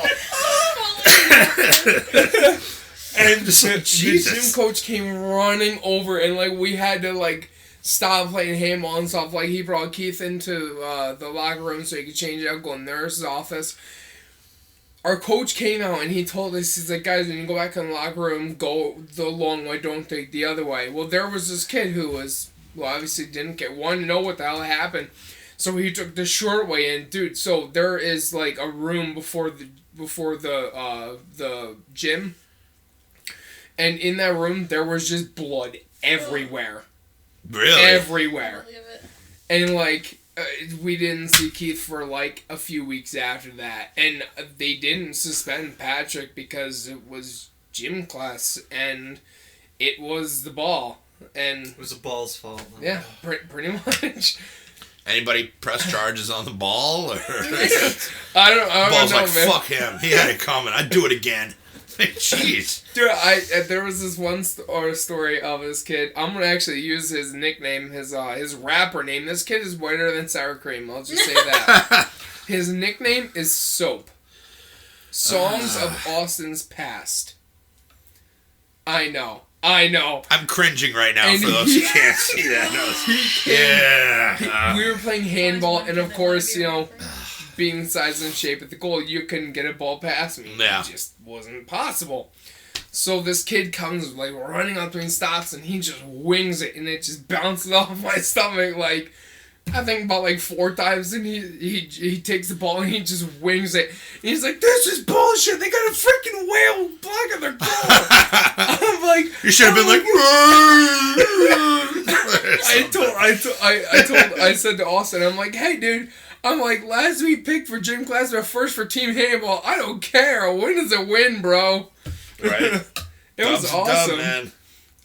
And Just like, the Jesus. gym coach came running over, and like we had to like stop playing handball and stuff. Like he brought Keith into the locker room so he could change out, go in the nurse's office. Our coach came out and he told us, he's like, guys, when you go back in the locker room, go the long way, don't take the other way. Well, there was this kid who was, well, obviously didn't know what the hell happened. So he took the short way in. Dude, so there is like a room before the gym. And in that room, there was just blood everywhere. Really? Everywhere. Believe it. And, like, we didn't see Keith for, like, a few weeks after that. And they didn't suspend Patrick because it was gym class. And it was the ball. And... It was the ball's fault. Yeah, pretty much. Anybody press charges on the ball? Or I don't ball's know, like, man. fuck him. He had it coming. I'd do it again. Jeez. Dude, there was this one story of this kid. I'm gonna actually use his nickname, his rapper name. This kid is whiter than sour cream. I'll just say that. His nickname is Soap. Songs of Austin's Past. I know. I'm cringing right now And for those who can't see that. Yeah. We were playing handball, and of course, you know, being the size and shape of the goal, you couldn't get a ball past me. Yeah. It just wasn't possible. So this kid comes, like, running up to me and stops, and he just wings it, and it just bounces off my stomach, like, I think about, like, 4 times, and he takes the ball, and he just wings it. And he's like, this is bullshit! They got a freaking whale blocking their goal! I'm like... You should have been like... I said to Austin, I'm like, hey, dude... I'm like, last week picked for gym class, but first for team handball. I don't care. A win is a win, bro. Right. It was Dub's awesome. dub, man.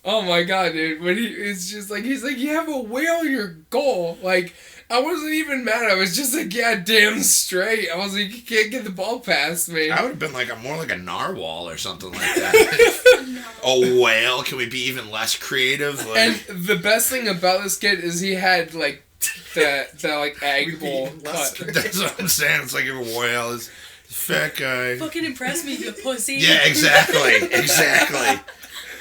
Oh my god, dude. But it's just like, he's like, you have a whale in your goal. Like, I wasn't even mad. I was just like, yeah, damn straight. I was like, you can't get the ball past me. I would have been like more like a narwhal or something like that. A whale? Can we be even less creative? Like, And the best thing about this kid is he had, like, that like egg bowl cut. that's what I'm saying. It's like a whale is a fat guy. Fucking impress me, you pussy. Yeah, exactly.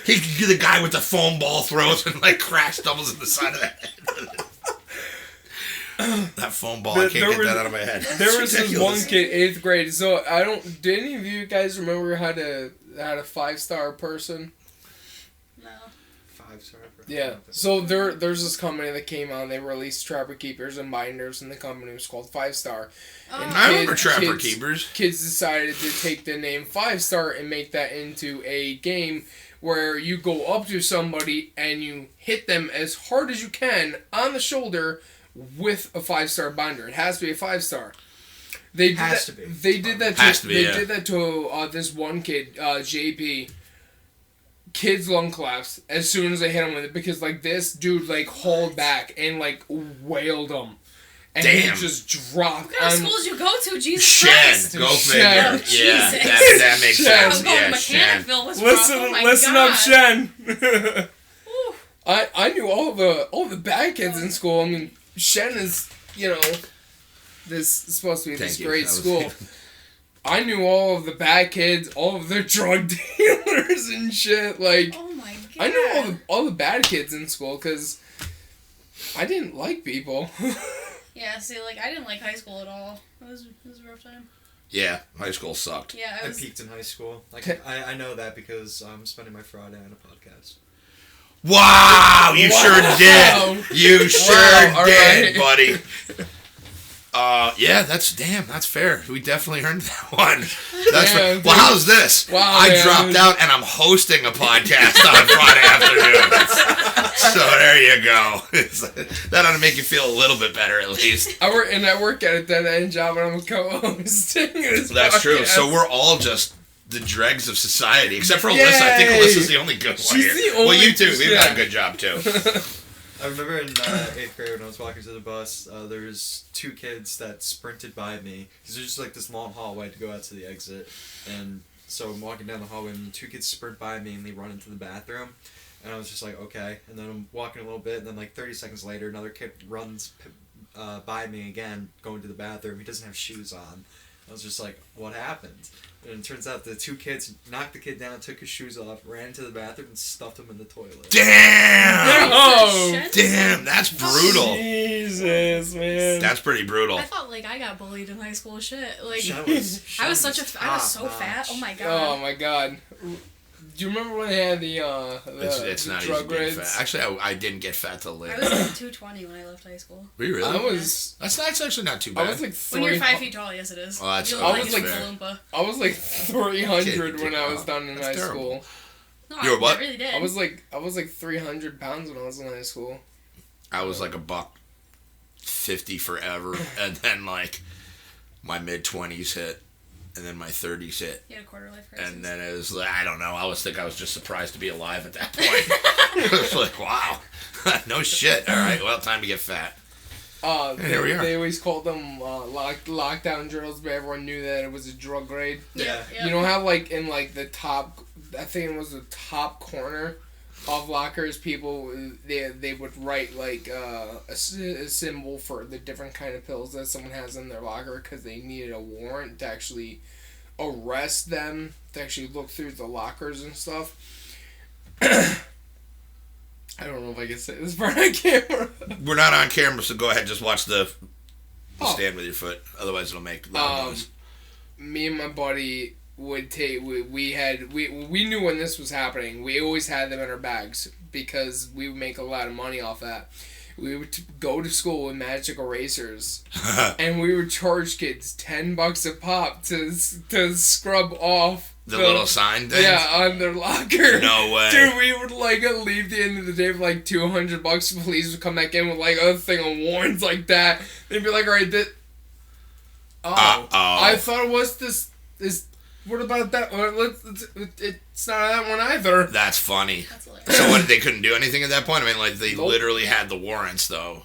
He's the guy with the foam ball throws and like crash doubles in the side of the head. That foam ball, I can't get that out of my head. There was this Ridiculous. one kid, 8th grade. So did any of you guys remember how to had a 5-star person? No. 5-star. Yeah. So there's this company that came on. They released Trapper Keepers and binders, and the company was called 5-Star. And I remember Trapper Keepers. Kids decided to take the name 5-Star and make that into a game where you go up to somebody and you hit them as hard as you can on the shoulder with a 5-star binder. It has to be a 5-star. They did Has that, to be. They did that. Has to be, They yeah. did that to this one kid, JP. Kid's lung collapsed as soon as they hit him with it because like this dude like hauled back and like wailed him, and Damn. he just dropped. What kind of schools you go to? Jesus Shen. Christ. Go Shen. figure. Oh, Yeah, Jesus. that makes Shen. sense. I'm going Yeah, to Shen. Mechanicville was rough. Oh my Listen God. up, Shen. Ooh. I knew all the bad kids in school. I mean, Shen is, this is supposed to be Thank this you. great That was- school. I knew all of the bad kids, all of their drug dealers and shit. Like, Oh my God. I knew all the bad kids in school because I didn't like people. Yeah, see, like, I didn't like high school at all. It was a rough time. Yeah, high school sucked. Yeah, I peaked in high school. Like I know that because I'm spending my Friday on a podcast. Wow, you Wow. sure did. You sure Wow, all did, right. buddy. Yeah, that's fair. We definitely earned that one. That's fair. Yeah, Well, how's this? Wow, I man. dropped out and I'm hosting a podcast on Friday afternoon. So there you go. That ought to make you feel a little bit better at least. I work at a dead-end job and I'm a co-hosting this That's true. podcast. So we're all just the dregs of society, except for Yay. Alyssa. I think Alyssa's the only good one She's here. the Well, only- you too. We've yeah. got a good job too. I remember in 8th grade when I was walking to the bus, there was 2 kids that sprinted by me. Because there's just like this long hallway to go out to the exit. And so I'm walking down the hallway and 2 kids sprint by me and they run into the bathroom. And I was just like, okay. And then I'm walking a little bit and then like 30 seconds later, another kid runs by me again, going to the bathroom. He doesn't have shoes on. I was just like, what happened? And it turns out the 2 kids knocked the kid down, took his shoes off, ran into the bathroom, and stuffed him in the toilet. Damn! Oh, Damn, that's brutal. Jesus, man. That's pretty brutal. I thought, like, I got bullied in high school. Shit. Like, Shen I was so top fat. Oh notch. my Oh God. my God. Do you remember when they had the It's the not easy drug to get raids? fat. Actually, I didn't get fat till I later. was like 220 when I left high school. Were you really? I was That's actually not too I bad. was like When you're 3 5 feet tall, yes it is. Oh, that's- You I look was like like- a Oompa. I was like 300 when I was done in That's high terrible. school. No, You were what? I really did. I was like 300 pounds when I was in high school. I was like $150 forever, and then like my mid-20s hit, and then my 30s hit, You had a quarter life crisis. and then it was like, I don't know. I was just surprised to be alive at that point. It was like, wow, no shit. All right, well, time to get fat. Here we are. They always called them lockdown drills, but everyone knew that it was a drug raid. Yeah. Yeah. You know how like in like the top, I think it was the top corner of lockers, people they would write like a symbol for the different kind of pills that someone has in their locker because they needed a warrant to actually arrest them, to actually look through the lockers and stuff. I don't know if I can say this part on camera. We're not on camera, so go ahead. Just watch the Oh. stand with your foot. Otherwise, it'll make loud noise. Me and my buddy would take we knew when this was happening. We always had them in our bags because we would make a lot of money off that. We would go to school with magic erasers, and we would charge kids $10 a pop to scrub off The little sign thing? Yeah, on their locker. No way. Dude, we would like leave the end of the day with like $200. The police would come back in with like a thing of warrants like that. They'd be like, all right, I thought it was this. What about that? It's not that one either. That's funny. That's hilarious. So what, they couldn't do anything at that point? I mean, like, they Nope. literally had the warrants, though.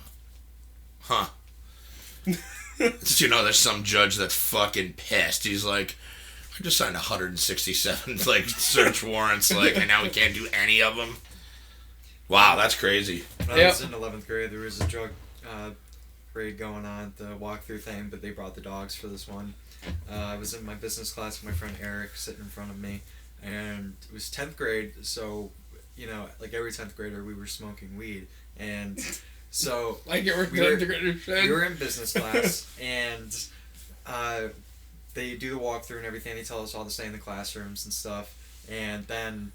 Huh. There's some judge that's fucking pissed. He's like, I just signed 167, like, search warrants, like, and now we can't do any of them? Wow, that's crazy. When I was in 11th grade, there was a drug raid going on, the walkthrough thing, but they brought the dogs for this one. I was in my business class with my friend Eric sitting in front of me, and it was 10th grade, so, like every 10th grader, we were smoking weed, and so Like it were we were shit. we were in business class, and they do the walkthrough and everything. They tell us all to stay in the classrooms and stuff, and then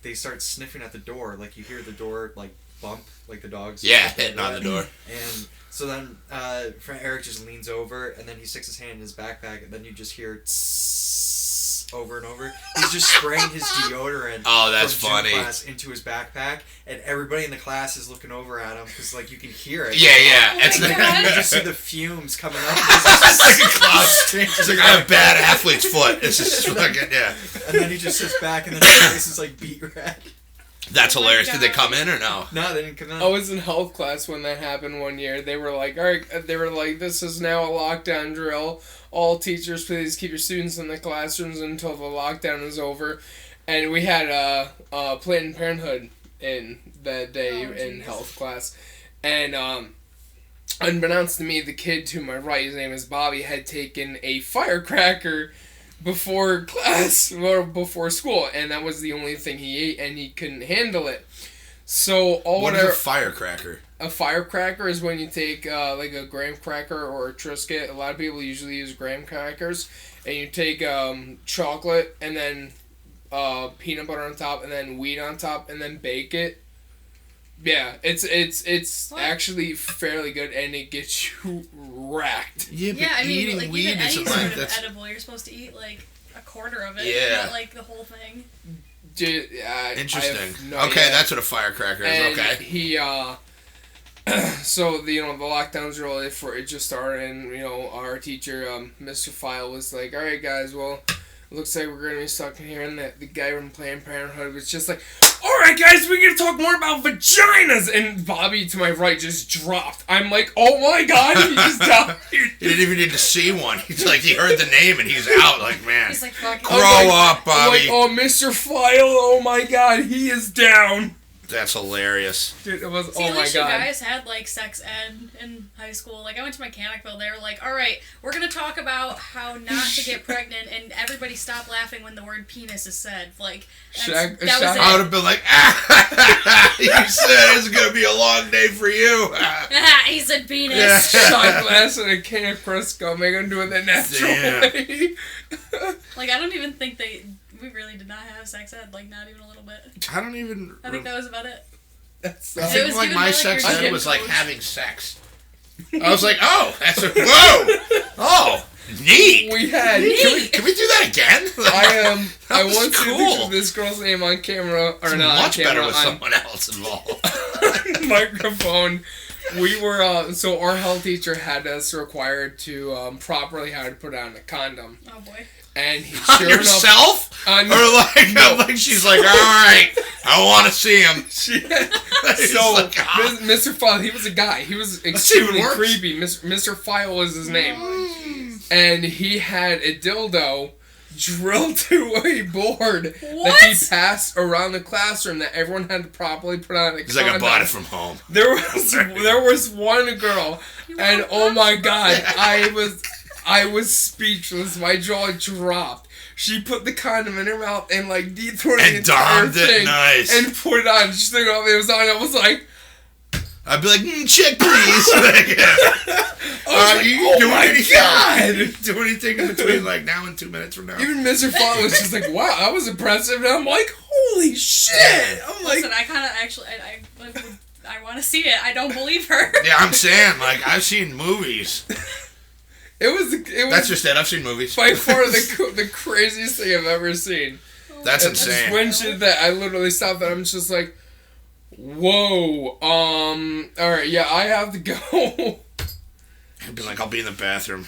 they start sniffing at the door. Like you hear the door like bump, like the dogs. Yeah, hitting on the door. And so then friend Eric just leans over, and then he sticks his hand in his backpack, and then you just hear tss over and over. He's just spraying his deodorant. Oh, that's from funny. gym class into his backpack, and everybody in the class is looking over at him because like you can hear it. Yeah, yeah. Oh It's my like, God. You just see the fumes coming up. it's like a cloud. It's like, I have bad athlete's foot. It's just fucking, yeah. And then he just sits back, and then his face is like beet red. That's Oh my hilarious. Did they God. come in or no? No, they didn't come out. I was in health class when that happened one year. They were like, all right, this is now a lockdown drill. All teachers, please keep your students in the classrooms until the lockdown is over. And we had Planned Parenthood in that day in health class. And unbeknownst to me, the kid to my right, his name is Bobby, had taken a firecracker before class or before school, and that was the only thing he ate, and he couldn't handle it. So What is a firecracker? a firecracker is when you take like a graham cracker or a Triscuit. A lot of people usually use graham crackers, and you take chocolate and then peanut butter on top, and then wheat on top, and then bake it. Yeah, it's What? actually fairly good, and it gets you racked. Yeah, but Yeah, I mean, eating like, weed even any isn't sort like of that's. edible, you're supposed to eat, like, a quarter of it, Yeah. not, like, the whole thing. Interesting. I have no Okay, idea. that's what a firecracker is. And Okay. he so the lockdown's really for it just started, and our teacher Mr. File was like, all right guys, well, it looks like we're gonna be stuck in here, and the guy from Planned Parenthood was just like, all right guys, we're gonna talk more about vaginas, and Bobby to my right just dropped. I'm like, oh my god, he just died. He didn't even need to see one. He's like, he heard the name and he's out. Like, man, He's like, fuck grow it. up, I'm Bobby. like, oh, Mr. File, oh my god, he is down. That's hilarious. Dude, it was, See, oh at my least you god. guys had, like, sex ed in high school. Like, I went to Mechanicville. They were like, all right, we're going to talk about how not to get pregnant, and everybody stop laughing when the word penis is said. Like, Shaq- that was Shaq- I would it. have been like, ah, you said it's going to be a long day for you. He said penis. Yeah. Shot glass and a can of Crisco, make him do it the natural Damn. way. Like, I don't even think we really did not have sex ed. Like, not even a little bit. I don't even. I think that was about it. That's I It think was like given my by, like, sex your ed gym was like coach. having sex. I was like, oh, that's a whoa, oh, neat. we had. Can we do that again? I That I was want to cool. picture this girl's name on camera or It's not much on better camera with on someone else involved. microphone. We were so our health teacher had us required to properly how to put on a condom, Oh, boy. and he On sure yourself? enough, Or like, No. like she's like, all right, I want to see him. so like, ah. Mr. File, he was a guy. He was even extremely worse. creepy. Mr. File was his name. Oh, jeez. And he had a dildo drilled to a board that What? he passed around the classroom that everyone had to properly put on a He's like, I condom. bought it from home. There was one girl, and oh my god, I was speechless. My jaw dropped. She put the condom in her mouth and like dethroned the And entire domed it, thing nice. and put it on. She took it off. It was on. I was like, I'd be like, check please. Like, you oh do my anything, god! Do anything in between like now and 2 minutes from now? Even Mr. Font was just like, wow, that was impressive. And I'm like, holy shit! I'm like, Listen, I kind of actually, I want to see it. I don't believe her. Yeah, I'm saying, like, I've seen movies. it was That's just it. I've seen movies. by far the craziest thing I've ever seen. That's And just insane. when she did that, I literally stopped and I'm just like, whoa, alright, yeah, I have to go. I'd be like, I'll be in the bathroom.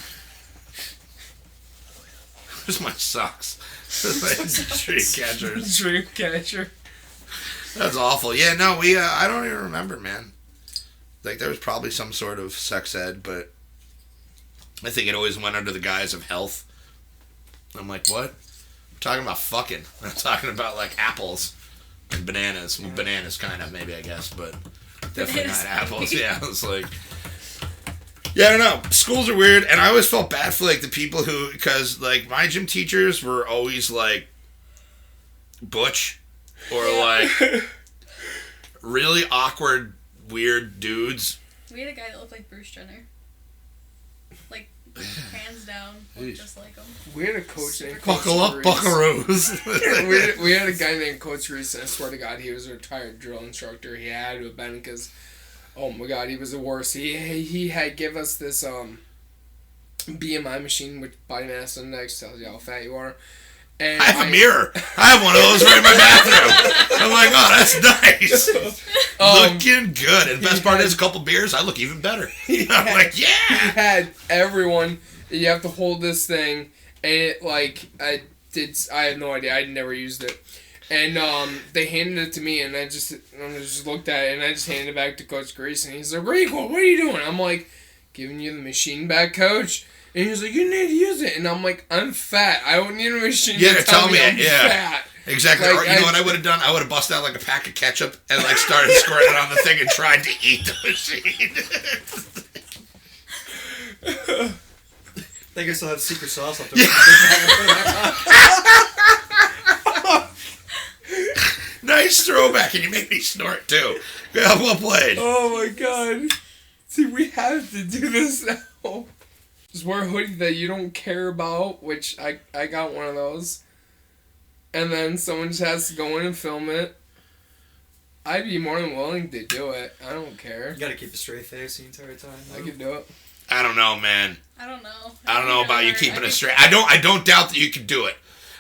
Where's my socks? Like, tree catchers. Dreamcatcher. That's awful. Yeah, no, we, I don't even remember, man. Like, there was probably some sort of sex ed, but I think it always went under the guise of health. I'm like, what? I'm talking about fucking. I'm talking about, like, apples and bananas. Well, bananas, kind of, maybe, I guess, but definitely Bananas, not apples. maybe. Yeah, it's like... Yeah, I don't know. Schools are weird, and I always felt bad for, like, the people who... Because, like, my gym teachers were always, like, butch. Or, like, really awkward, weird dudes. We had a guy that looked like Bruce Jenner. Like, hands down, looked just like him. We had a coach named Buckle up, Coach Reese. buckaroos. we had a guy named Coach Reese, and I swear to God, he was a retired drill instructor. He had to have been because, oh my God, he was the worst. He had give us this BMI machine, which body mass index tells you how fat you are. And I have a mirror. I have one of those right in my bathroom. I'm like, oh, that's nice. Looking good. And the best part is a couple beers, I look even better. I'm like, He yeah. had everyone. You have to hold this thing, and it like I have no idea. I never used it, And they handed it to me, and I just looked at it, and I just handed it back to Coach Grace, and he's like, "Rico, what are you doing?" I'm like, "Giving you the machine back, Coach." And he's like, "You need to use it," and I'm like, "I'm fat. I don't need a machine to tell me I'm fat." Exactly. Like, Or, you know what I would have done? I would have busted out like a pack of ketchup and like started squirting it on the thing and tried to eat the machine. I guess I'll have secret sauce up Nice throwback, and you made me snort too. Yeah, well played. Oh my god. See, we have to do this now. Just wear a hoodie that you don't care about, which I got one of those. And then someone just has to go in and film it. I'd be more than willing to do it. I don't care. You gotta keep a straight face the entire time. I could do it. I don't know, man. I don't know. I don't know about you keeping it straight. I don't doubt that you could do it.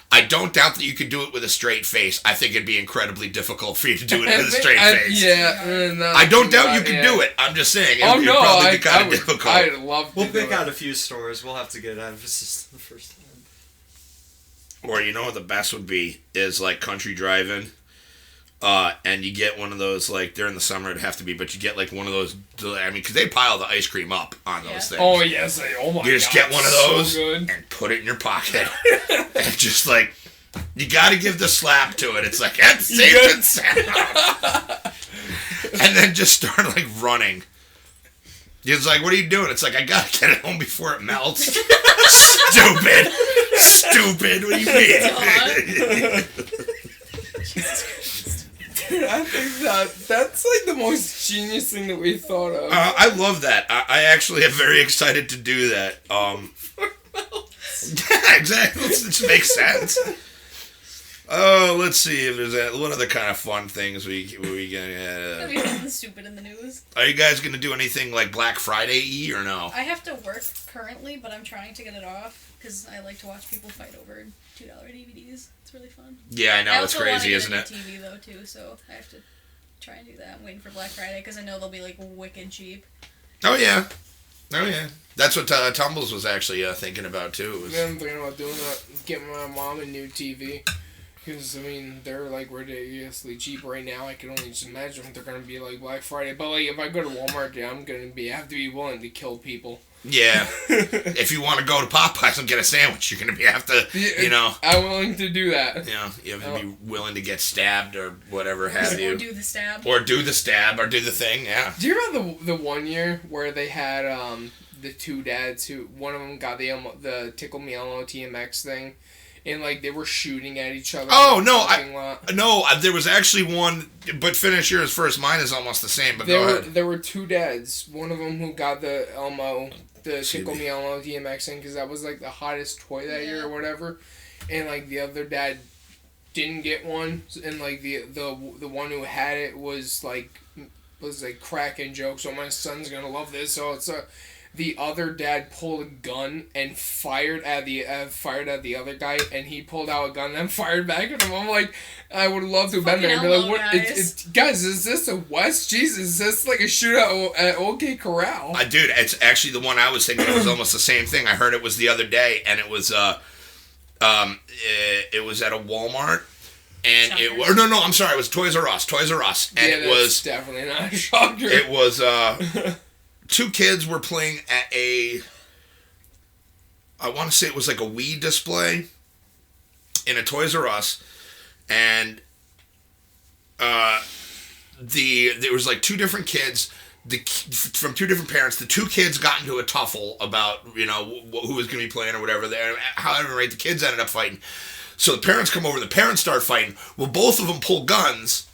I don't doubt that you could do it with a straight face. I think it'd be incredibly difficult for you to do it with a straight face. Yeah. I don't doubt you could do it. I'm just saying. It'd probably be kind of difficult. I'd love to We'll do pick it. out a few stores. We'll have to get out of this the first time. Or you know what the best would be is like country driving, and you get one of those like during the summer it'd have to be, but you get like one of those. I mean, because they pile the ice cream up on those things. Oh yes, oh my god. You just get one of those so good. and put it in your pocket, and just like you got to give the slap to it. It's like that's safe and sound, and then just start like running. It's like, what are you doing? It's like, I gotta get it home before it melts. Stupid. Stupid. What do you mean? Dude, I think that's like the most genius thing that we thought of. I love that. I actually am very excited to do that. Yeah, exactly. It makes sense. Oh, let's see if there's what other kind of fun things we That'd be something stupid in the news. Are you guys gonna do anything like Black Friday-y or no? I have to work currently, but I'm trying to get it off because I like to watch people fight over $2 DVDs. It's really fun. Yeah, I know. It's crazy, isn't it? I also want to get a new TV though too, so I have to try and do that. I'm waiting for Black Friday because I know they'll be like wicked cheap. Oh yeah. That's what Tumbles was actually thinking about too. Yeah, I'm thinking about doing that. Getting my mom a new TV. Because, I mean, they're, like, ridiculously cheap right now. I can only just imagine what they're going to be like Black Friday. But, like, if I go to Walmart, yeah, I'm going to have to be willing to kill people. Yeah. If you want to go to Popeyes and get a sandwich, you're going to have to, you know. I'm willing to do that. You know, you have to be willing to get stabbed or whatever have you. Or do the stab. Or do the stab or do the thing, yeah. Do you remember the one year where they had the two dads who, one of them got the Tickle Me Elmo TMX thing? And, like, they were shooting at each other. Oh, no, there was actually one, but finish yours first. Mine is almost the same, but go ahead. There were two dads. One of them who got the Elmo, the Tickle Me Elmo DMX thing, because that was, like, the hottest toy that year or whatever. And, like, the other dad didn't get one. And, like, the one who had it was cracking jokes. So my son's gonna love this. So it's the other dad pulled a gun and fired at the other guy, and he pulled out a gun and fired back at him. I'm like, I would love to have been there and be like, what? Guys, is this a West? Jesus, is this like a shootout at OK Corral? Dude, it's actually the one I was thinking. It was almost the same thing. I heard it was the other day, and it was it was at a Walmart. And I'm sorry, it was Toys R Us. And it was definitely not a shocker. It was two kids were playing at I want to say it was like a Wii display in a Toys R Us, and there was like two different kids from two different parents. The two kids got into a tuffle about, you know, who was going to be playing or whatever. However, right, the kids ended up fighting. So the parents come over, the parents start fighting. Well, both of them pull guns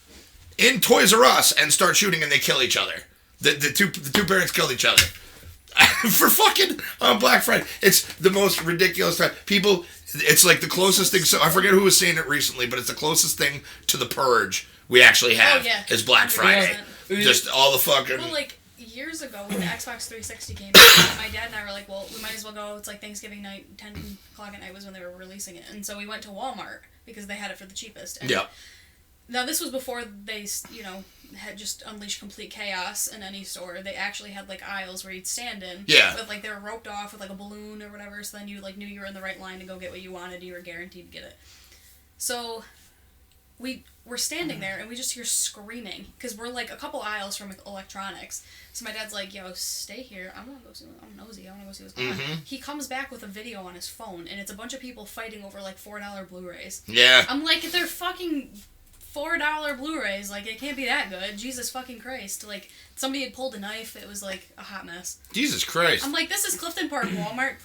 in Toys R Us and start shooting, and they kill each other. The two parents killed each other for fucking Black Friday. It's the most ridiculous time. People, it's like the closest thing. So I forget who was saying it recently, but it's the closest thing to the Purge we actually have is Black Friday. 100%. Just all the fucking. Well, like years ago when the Xbox 360 came out, my dad and I were like, well, we might as well go. It's like Thanksgiving night, 10 o'clock at night was when they were releasing it, and so we went to Walmart because they had it for the cheapest. And now this was before they, you know, had just unleashed complete chaos in any store. They actually had like aisles where you'd stand in. Yeah. With like they were roped off with like a balloon or whatever, so then you like knew you were in the right line to go get what you wanted. You were guaranteed to get it. So we're standing there and we just hear screaming because we're like a couple aisles from electronics. So my dad's like, "Yo, stay here. I'm nosy. I want to go see what's going on." He comes back with a video on his phone, and it's a bunch of people fighting over like $4 Blu-rays. Yeah. I'm like, they're fucking $4 Blu-rays. Like, it can't be that good. Jesus fucking Christ. Like, somebody had pulled a knife. It was like a hot mess. Jesus Christ. I'm like, this is Clifton Park Walmart.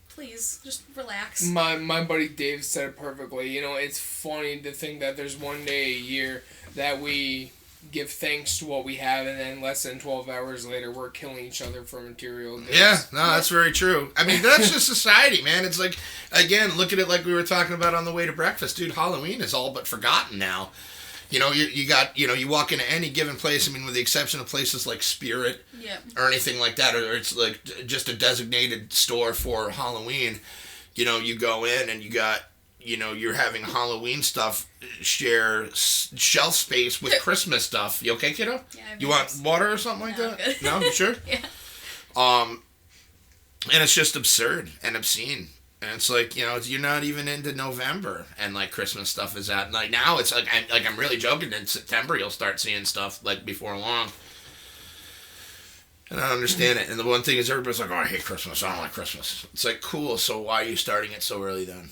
Please, just relax. My buddy Dave said it perfectly. You know, it's funny to think that there's one day a year that we give thanks to what we have, and then less than 12 hours later, we're killing each other for material goods. Yeah, no, that's very true. I mean, that's just society, man. It's like, again, look at it like we were talking about on the way to breakfast. Dude, Halloween is all but forgotten now. You know, you got, you know, you walk into any given place, I mean, with the exception of places like Spirit or anything like that, or it's like just a designated store for Halloween, you know, you go in and you got, you know, you're having Halloween stuff share shelf space with Christmas stuff. You okay, kiddo? Yeah, you want water or something like that? Good. No, you sure? Yeah. And it's just absurd and obscene. And it's like, you know, you're not even into November, and like Christmas stuff is out. Like now, it's like I'm really joking. In September, you'll start seeing stuff like before long. And I don't understand it. And the one thing is, everybody's like, "Oh, I hate Christmas. I don't like Christmas." It's like, cool. So why are you starting it so early then?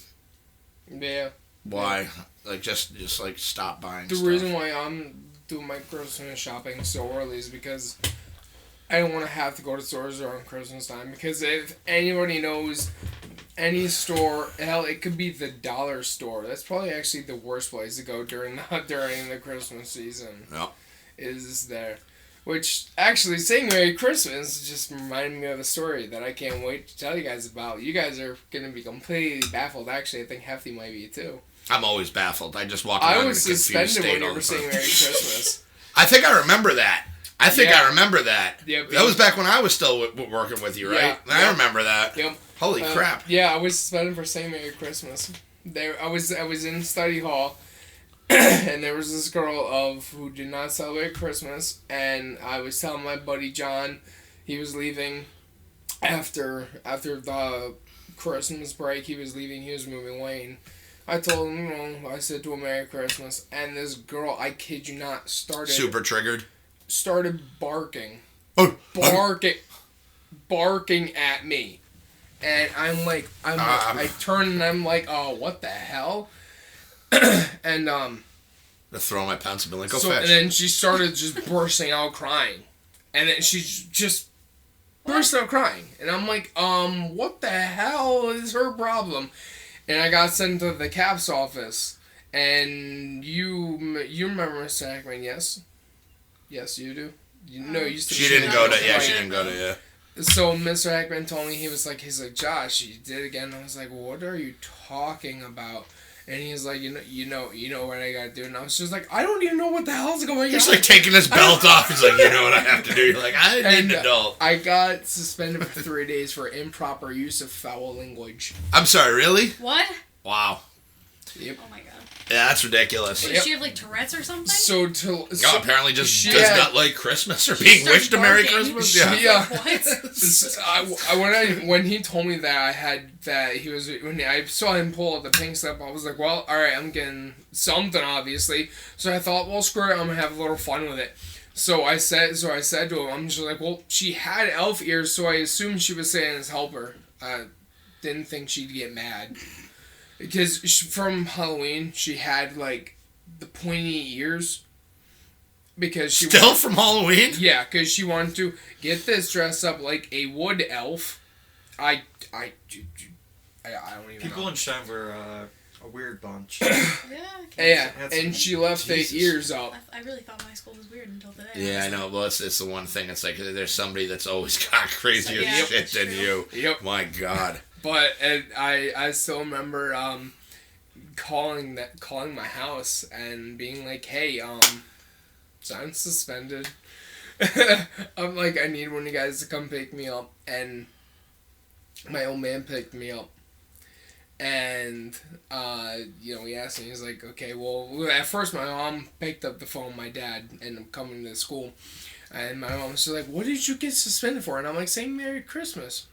Yeah. Why? Like just like stop buying. The stuff. reason why I'm doing my Christmas shopping so early is because I don't want to have to go to stores around Christmas time. Because if anybody knows any store, hell, it could be the dollar store. That's probably actually the worst place to go during the Christmas season. Yeah. Is there. Which, actually, saying Merry Christmas just reminded me of a story that I can't wait to tell you guys about. You guys are going to be completely baffled. Actually, I think Hefty might be, too. I'm always baffled. I just walk around in a confused state. I was suspended when you were saying Merry Christmas. I think I remember that. I remember that. Yep, that was back when I was still working with you, right? Yeah, I remember that. Yep. Holy crap. Yeah, I was suspended for saying Merry Christmas. I was in study hall, and there was this girl who did not celebrate Christmas, and I was telling my buddy John, he was leaving after the Christmas break, he was moving Wayne. I told him, you know, I said to him Merry Christmas, and this girl, I kid you not, super triggered. Started barking. Oh, barking at me. And I turn and I'm like, oh, what the hell? And to throw my pants and be like, go so, fetch. and then she started just bursting out crying. And then she just burst out crying. And I'm like, what the hell is her problem? And I got sent to the CAPS office. And you remember Mr. Hackman, yes? Yes, you do? She didn't go to, yeah. So Mr. Hackman told me, he's like, Josh, you did it again. And I was like, what are you talking about? And he's like, you know what I gotta do. And I was just like, I don't even know what the hell's going on. He's like taking his belt off. He's like, you know what I have to do. You're like, I need to know. I got suspended for 3 days for improper use of foul language. I'm sorry, really? What? Wow. Yep. Oh my god. Yeah, that's ridiculous. Does she have like Tourette's or something? So apparently just does not like Christmas or being wished a Merry Christmas. Yeah. What? When he told me that when I saw him pull out the pink slip, I was like, well, all right, I'm getting something obviously. So I thought, well, screw it, I'm gonna have a little fun with it. So I said to him, I'm just like, well, she had elf ears, so I assumed she was saying his helper. Didn't think she'd get mad. Because from Halloween, she had, like, the pointy ears. Because she... Still from Halloween? Yeah, because she wanted to get this dress up like a wood elf. I don't even know. People in Shem were a weird bunch. Yeah, and she left the ears up. I really thought my school was weird until today. Yeah, I know. Well, it's the one thing. It's like there's somebody that's always got crazier shit than you. Yep. My God. But I still remember calling my house and being like, hey, so I'm suspended. I'm like, I need one of you guys to come pick me up. And my old man picked me up. And, he asked me, he's like, okay, well, at first my mom picked up the phone, my dad, and I'm coming to school. And my mom was like, what did you get suspended for? And I'm like, saying Merry Christmas.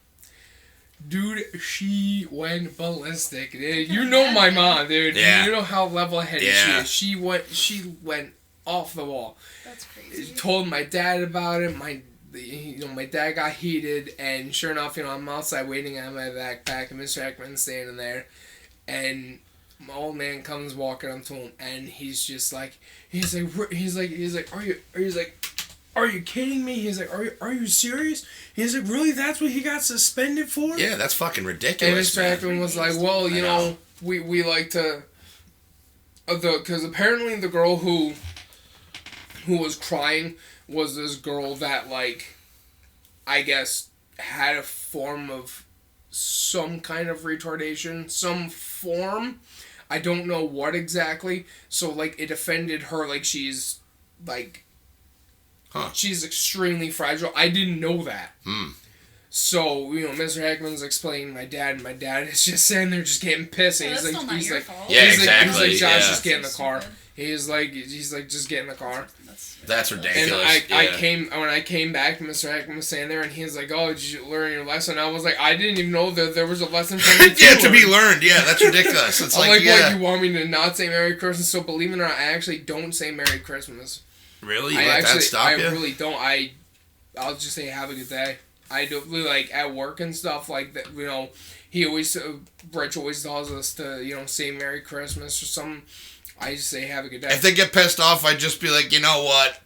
Dude, she went ballistic, dude. You know my mom, dude. Yeah. You know how level-headed Yeah. she is. She went off the wall. That's crazy. Told my dad about it. My dad got heated, and sure enough, I'm outside waiting on my backpack, and Mr. Heckman's standing there, and my old man comes walking up to him, and he's like, are you kidding me? He's like, are you serious? He's like, really? That's what he got suspended for? Yeah, that's fucking And ridiculous. Mr. Heckman was like, well, you know, we like to, because apparently the girl who was crying was this girl that, like, I guess had a form of some kind of retardation, some form. I don't know what exactly. So, like, it offended her, like, she's, like, she's extremely fragile. I didn't know that. So, Mr. Heckman's explaining to my dad, and my dad is just sitting there just getting pissed. And That's he's still like, not your fault. Yeah, he's exactly. like, Josh, yeah. just get in the So car. stupid. He's like, just get in the car. That's ridiculous. And when I came back, Mr. Heckman was standing there, and he was like, "Oh, did you learn your lesson?" I was like, "I didn't even know that there was a lesson for me yeah, to be learned. Yeah, that's ridiculous. It's I'm like, yeah. what, you want me to not say Merry Christmas? So believe it or not, I actually don't say Merry Christmas. Really? You let that stop you? I really don't. I'll just say have a good day. I don't really, like, at work and stuff like that. He always, Rich always tells us to, say Merry Christmas or something. I just say have a good day. If they get pissed off, I'd just be like, you know what?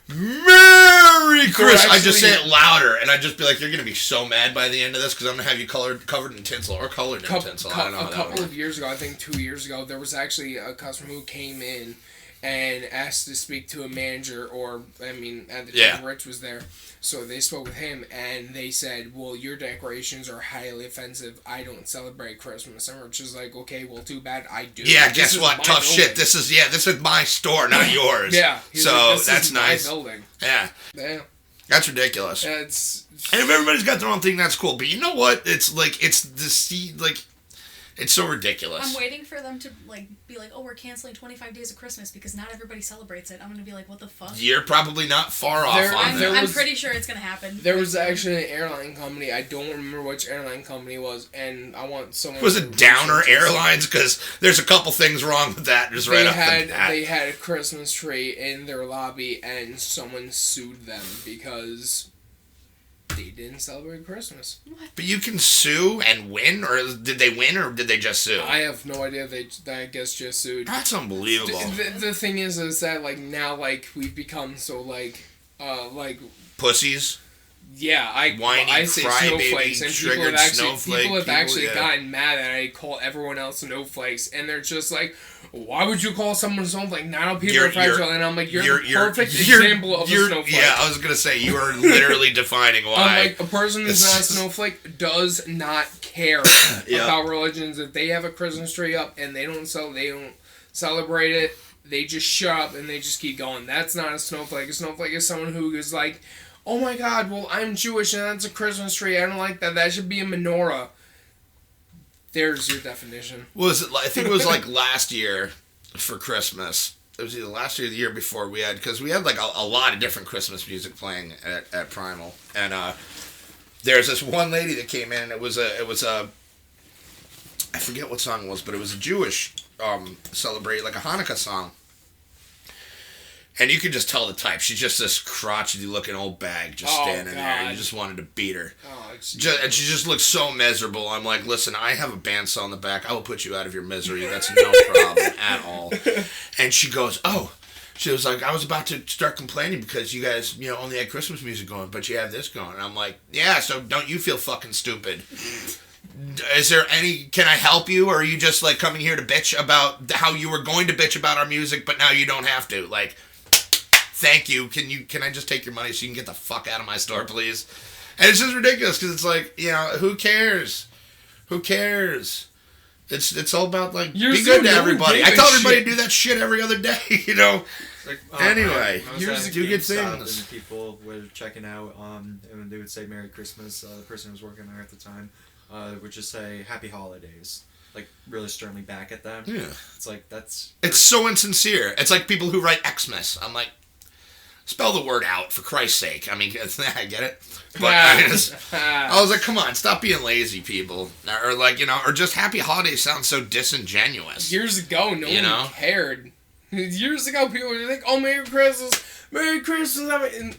Merry Christmas! I just say it louder, and I'd just be like, you're gonna be so mad by the end of this because I'm gonna have you covered in tinsel or colored in tinsel. I don't know. A couple of years ago, I think 2 years ago, there was actually a customer who came in and asked to speak to a manager, or at the time Rich was there, so they spoke with him, and they said, well, your decorations are highly offensive. I don't celebrate Christmas. And Rich is like, okay, well, too bad I do. Yeah, guess what? Tough shit. This is my store, not yours. Yeah. So like, that's nice. My building. Yeah. Yeah. That's ridiculous. And if everybody's got their own thing, that's cool. But you know what? It's like, it's so ridiculous. I'm waiting for them to be like, oh, we're canceling 25 days of Christmas because not everybody celebrates it. I'm gonna be like, what the fuck? You're probably not far off on that. I'm pretty sure it's gonna happen. There was actually an airline company. I don't remember which airline company it was, and I want someone. Was it Downer Airlines? Because there's a couple things wrong with that. Just right off the bat. They had a Christmas tree in their lobby, and someone sued them because they didn't celebrate Christmas. But you can sue and win, or did they win, or did they just sue? I have no idea. They, I guess, just sued. That's unbelievable. The thing is that now we've become so pussies. Yeah, I say snowflakes, and people have actually gotten mad that I call everyone else snowflakes, and they're just like, why would you call someone a snowflake? Now people are fragile, and I'm like, you're the perfect example of a snowflake. Yeah, I was gonna say, you are literally defining why. I'm like, a person who's not a snowflake does not care about religions. If they have a Christmas tree up and they don't celebrate it, they just shut up and they just keep going. That's not a snowflake. A snowflake is someone who is like, oh my God, well, I'm Jewish and that's a Christmas tree. I don't like that. That should be a menorah. There's your definition. I think it was like last year for Christmas. It was either last year or the year before because we had like a lot of different Christmas music playing at Primal. And there's this one lady that came in, and it was a I forget what song it was, but it was a Jewish celebrate, like a Hanukkah song. And you could just tell the type. She's just this crotchety looking old bag just standing there. You just wanted to beat her. And she just looked so miserable. I'm like, listen, I have a bandsaw in the back. I will put you out of your misery. That's no problem at all. And she goes, oh. She was like, I was about to start complaining because you guys, only had Christmas music going, but you have this going. And I'm like, yeah, so don't you feel fucking stupid. Is there can I help you? Or are you just like coming here to bitch about how you were going to bitch about our music, but now you don't have to? Like, thank you. Can I just take your money so you can get the fuck out of my store, please? And it's just ridiculous because it's like, who cares? Who cares? It's all about like be good to everybody. I tell everybody to do that shit every other day, Like, anyway, do good things. And people were checking out, and they would say Merry Christmas. The person who was working there at the time would just say Happy Holidays, like really sternly back at them. Yeah, it's like it's so insincere. It's like people who write Xmas. I'm like, Spell the word out, for Christ's sake. I mean, I get it. But I was like, come on, stop being lazy, people. Or like, or just happy holidays sounds so disingenuous. Years ago, no one cared. Years ago, people were like, oh, Merry Christmas. And,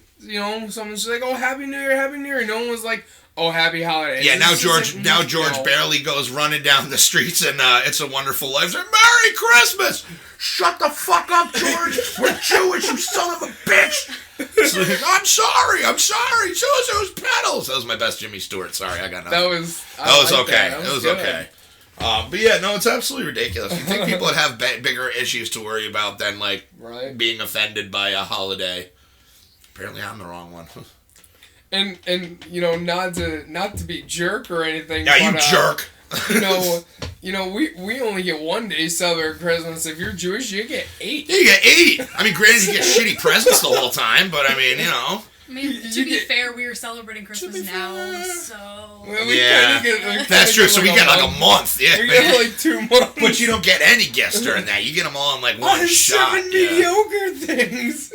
someone's like, oh, Happy New Year, Happy New Year. No one was like, oh, Happy Holidays. Yeah, now George barely goes running down the streets and It's a Wonderful Life. Like, Merry Christmas! Shut the fuck up, George! We're Jewish, you son of a bitch! So like, I'm sorry. Those pedals. That was my best Jimmy Stewart. Sorry, I got nothing. That was okay. It was okay. But yeah, no, it's absolutely ridiculous. You think people would have bigger issues to worry about than being offended by a holiday? Apparently, I'm the wrong one. And not to be jerk or anything. Yeah, but, you jerk. We only get one day to celebrate Christmas. If you're Jewish, you get 8. Yeah, you get 8. I mean, granted, you get shitty presents the whole time, but I mean, I mean, to be fair, we are celebrating Christmas now, so... Well, yeah, that's true. So we get like a month. Yeah, we get like 2 months. But you don't get any gifts during that. You get them all in like one shot. 7 mediocre things.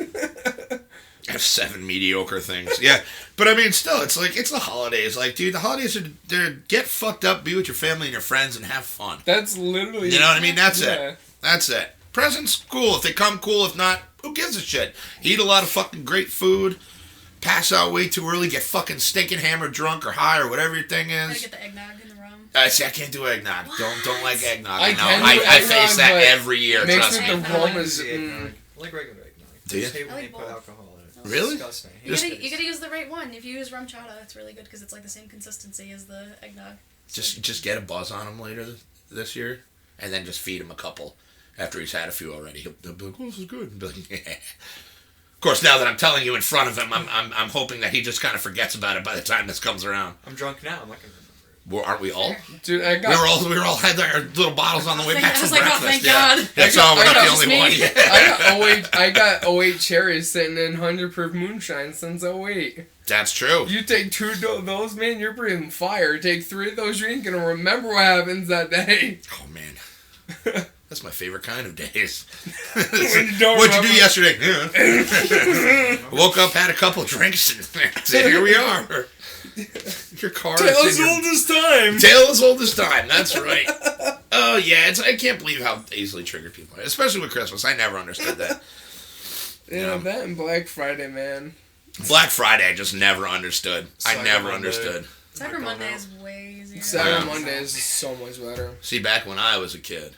I have 7 mediocre things. Yeah, but I mean, still, it's like it's the holidays. Like, dude, the holidays they're get fucked up, be with your family and your friends, and have fun. That's literally. You know what I mean? That's it. That's it. Presents, cool. If they come, cool. If not, who gives a shit? Eat a lot of fucking great food. Pass out way too early. Get fucking stinking hammered, drunk, or high, or whatever your thing is. Gotta get the eggnog in the rum. See, I can't do eggnog. What? Don't like eggnog. I face that every year. Mixed Trust with me. the rum is. I like regular eggnog. Do you? I hate when I they like put both. alcohol in it. Really? Disgusting. You gotta use the right one. If you use rum chata, it's really good because it's like the same consistency as the eggnog. Just get a buzz on him later this year, and then just feed him a couple after he's had a few already. He'll be like, "Oh, this is good." And be like, yeah. Of course, now that I'm telling you in front of him, I'm hoping that he just kind of forgets about it by the time this comes around. I'm drunk now. I'm not gonna remember it. Well, aren't we all? Dude, We were all had our little bottles on the way back from breakfast. Thank God. That's all. We're not the only one. I got 08 cherries sitting in 100 proof moonshine since 08. That's true. You take 2 of those, man, you're breathing fire. Take 3 of those, you ain't gonna remember what happens that day. Oh man, that's my favorite kind of days. When you don't What'd you remember. do yesterday? Yeah. Woke up, had a couple drinks, and here we are. Your car. Tale as old as time. Tale as old as time. That's right. Oh yeah, I can't believe how easily triggered people are, especially with Christmas. I never understood that. Yeah, that and Black Friday, man. Black Friday, I just never understood. I Cyber never Monday. understood. Cyber Monday is way easier. Cyber Yeah. Monday is so much better. See, back when I was a kid,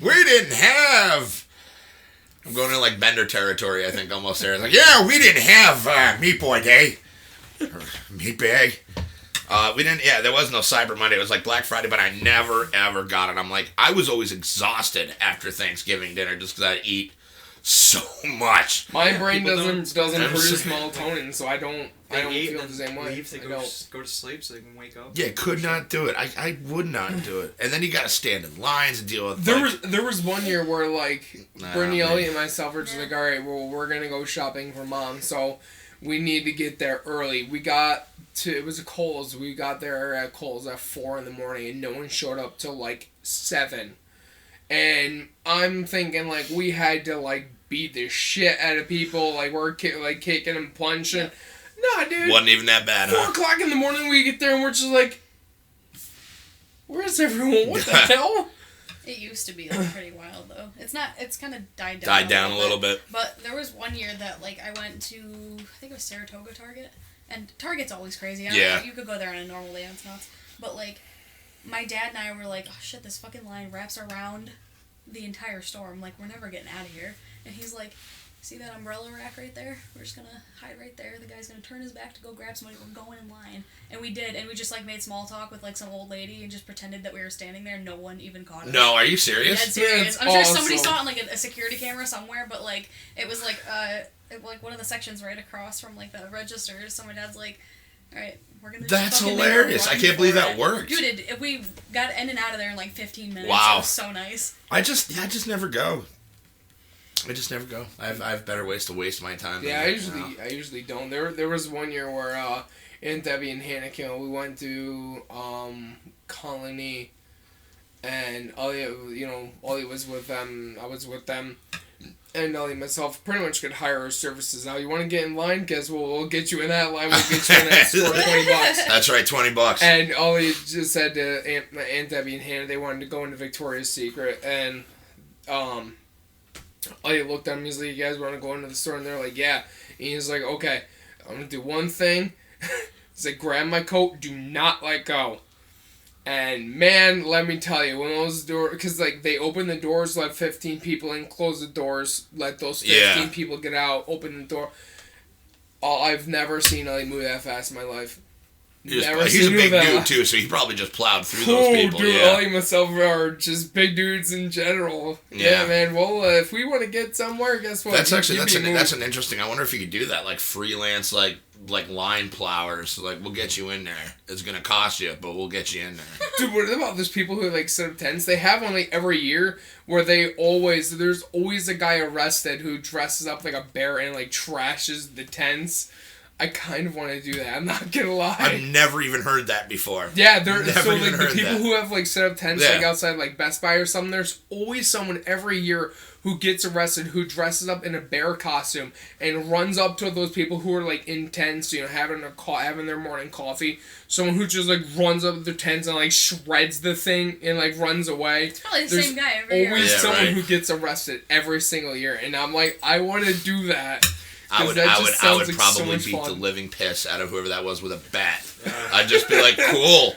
we didn't have. I'm going to like Bender territory, I think, almost there. It's like, yeah, we didn't have Meat Boy Day. Or Meat Bag. We didn't, yeah, there was no Cyber Monday. It was like Black Friday, but I never, ever got it. I'm like, I was always exhausted after Thanksgiving dinner just because I eat so much. My brain People doesn't don't- produce melatonin, so I don't They eat feel and the same way. leave, they I go don't. to sleep so they can wake up. Yeah, could not do it. I would not do it. And then you got to stand in lines and deal with There was one year where like Nah, Brittany, man. Elliot, and myself were just like, all right, well, we're gonna go shopping for Mom, so we need to get there early. It was a Kohl's. We got there at Kohl's at 4 in the morning, and no one showed up till like 7. And I'm thinking like we had to like beat the shit out of people, like we're kicking and punching. Nah, dude. Wasn't even that bad, 4 huh? o'clock in the morning, we get there and we're just like, where's everyone? What the hell? It used to be like pretty wild though. It's not. It's kind of died down. Died down a little bit. But there was one year that like I went to, I think it was Saratoga Target, and Target's always crazy. I don't Yeah. know, you could go there on a normal day and it's nuts. But like, my dad and I were like, oh shit, this fucking line wraps around the entire store. I'm like, we're never getting out of here. And he's like, see that umbrella rack right there? We're just gonna hide right there. The guy's gonna turn his back to go grab somebody. We're going in line. And we did, and we just like made small talk with like some old lady and just pretended that we were standing there. No one even caught us. No, are you Dead serious? serious. That's I'm sure somebody awesome. saw it on like a security camera somewhere, but like it was like like one of the sections right across from like the registers. So my dad's like, all right, we're gonna. Just That's fucking make a hilarious. I run can't believe for that it." worked. Dude, we got in and out of there in like 15 minutes. Wow. It was so nice. I just never go. I just never go. I have better ways to waste my time. Yeah, than I usually don't. There was one year where Aunt Debbie and Hannah came. We went to Colony, and Ollie was with them. I was with them, and Ellie and myself pretty much could hire our services out. You want to get in line? Guess what? We'll get you in that line. We'll get you in that store $20. That's right, $20. And Ollie just said to Aunt Debbie and Hannah they wanted to go into Victoria's Secret, and Ollie looked at him. He's like, "You guys want to go into the store?" And they're like, "Yeah." And he's like, "Okay, I'm gonna do one thing." He's like, "Grab my coat. Do not let go." And man, let me tell you, when those doors, because like they open the doors, let 15 people in, close the doors, let those 15 people get out, open the door. I've never seen Ellie move that fast in my life. He's a big dude too, so he probably just plowed through those people. Dude, yeah. Ellie and myself are just big dudes in general. Yeah, man. Well, if we want to get somewhere, guess what? That's an interesting. I wonder if you could do that, like freelance, like line plowers. Like we'll get you in there. It's gonna cost you, but we'll get you in there. Dude, what about those people who like set up tents? They have one like every year where there's always a guy arrested who dresses up like a bear and like trashes the tents. I kind of want to do that. I'm not gonna lie. I've never even heard that before. Yeah, so like the people who have like set up tents like outside like Best Buy or something. There's always someone every year who gets arrested who dresses up in a bear costume and runs up to those people who are like in tents, having their morning coffee. Someone who just like runs up to their tents and like shreds the thing and like runs away. It's probably the same guy every year. Always someone who gets arrested every single year, and I'm like, I want to do that. I would probably beat the living piss out of whoever that was with a bat. I'd just be like, cool.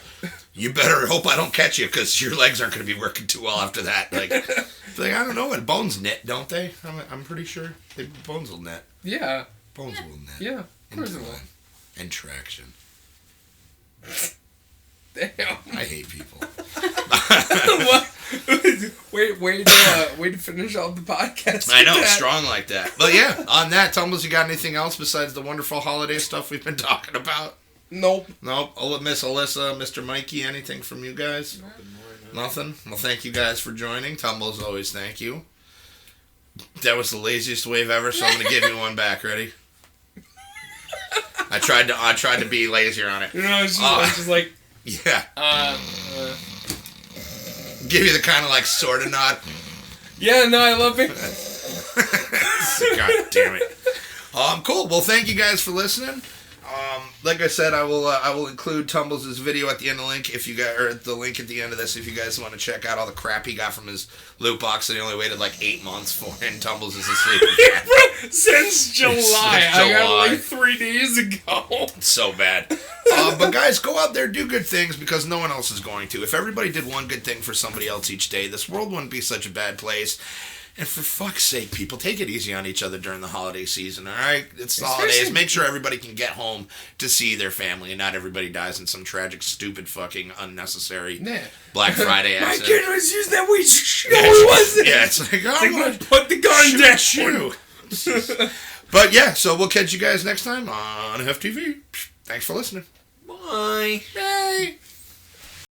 You better hope I don't catch you because your legs aren't going to be working too well after that. Like I don't know. And bones knit, don't they? I'm pretty sure bones will knit. Yeah. Bones will knit. Yeah. Of course it will. And traction. Damn. I hate people. What? Way to finish off the podcast. I know, strong like that. But yeah, on that, Tumbles, you got anything else besides the wonderful holiday stuff we've been talking about? Nope. Miss Alyssa, Mr. Mikey, anything from you guys? Nothing? Well, thank you guys for joining. Tumbles, always thank you. That was the laziest wave ever, so I'm going to give you one back. Ready? I tried to be lazier on it. It's just like... Yeah. Give you the kind of like sort of nod. Yeah, no, I love it. God damn it. Cool. Well, thank you guys for listening. Like I said, I will include Tumbles' video at the end of the link the link at the end of this if you guys want to check out all the crap he got from his loot box that he only waited like 8 months for, and Tumbles is asleep again. Since July. I got like 3 days ago. It's so bad. But guys, go out there, do good things because no one else is going to. If everybody did one good thing for somebody else each day, this world wouldn't be such a bad place. And for fuck's sake, people, take it easy on each other during the holiday season, alright? It's the holidays. Make sure everybody can get home to see their family and not everybody dies in some tragic, stupid, fucking, unnecessary Black Friday accident. My kid was using that weed. No, it wasn't. Yeah, it's like, I'm going to put the gun down. But yeah, so we'll catch you guys next time on HefTV. Thanks for listening. Bye. Bye.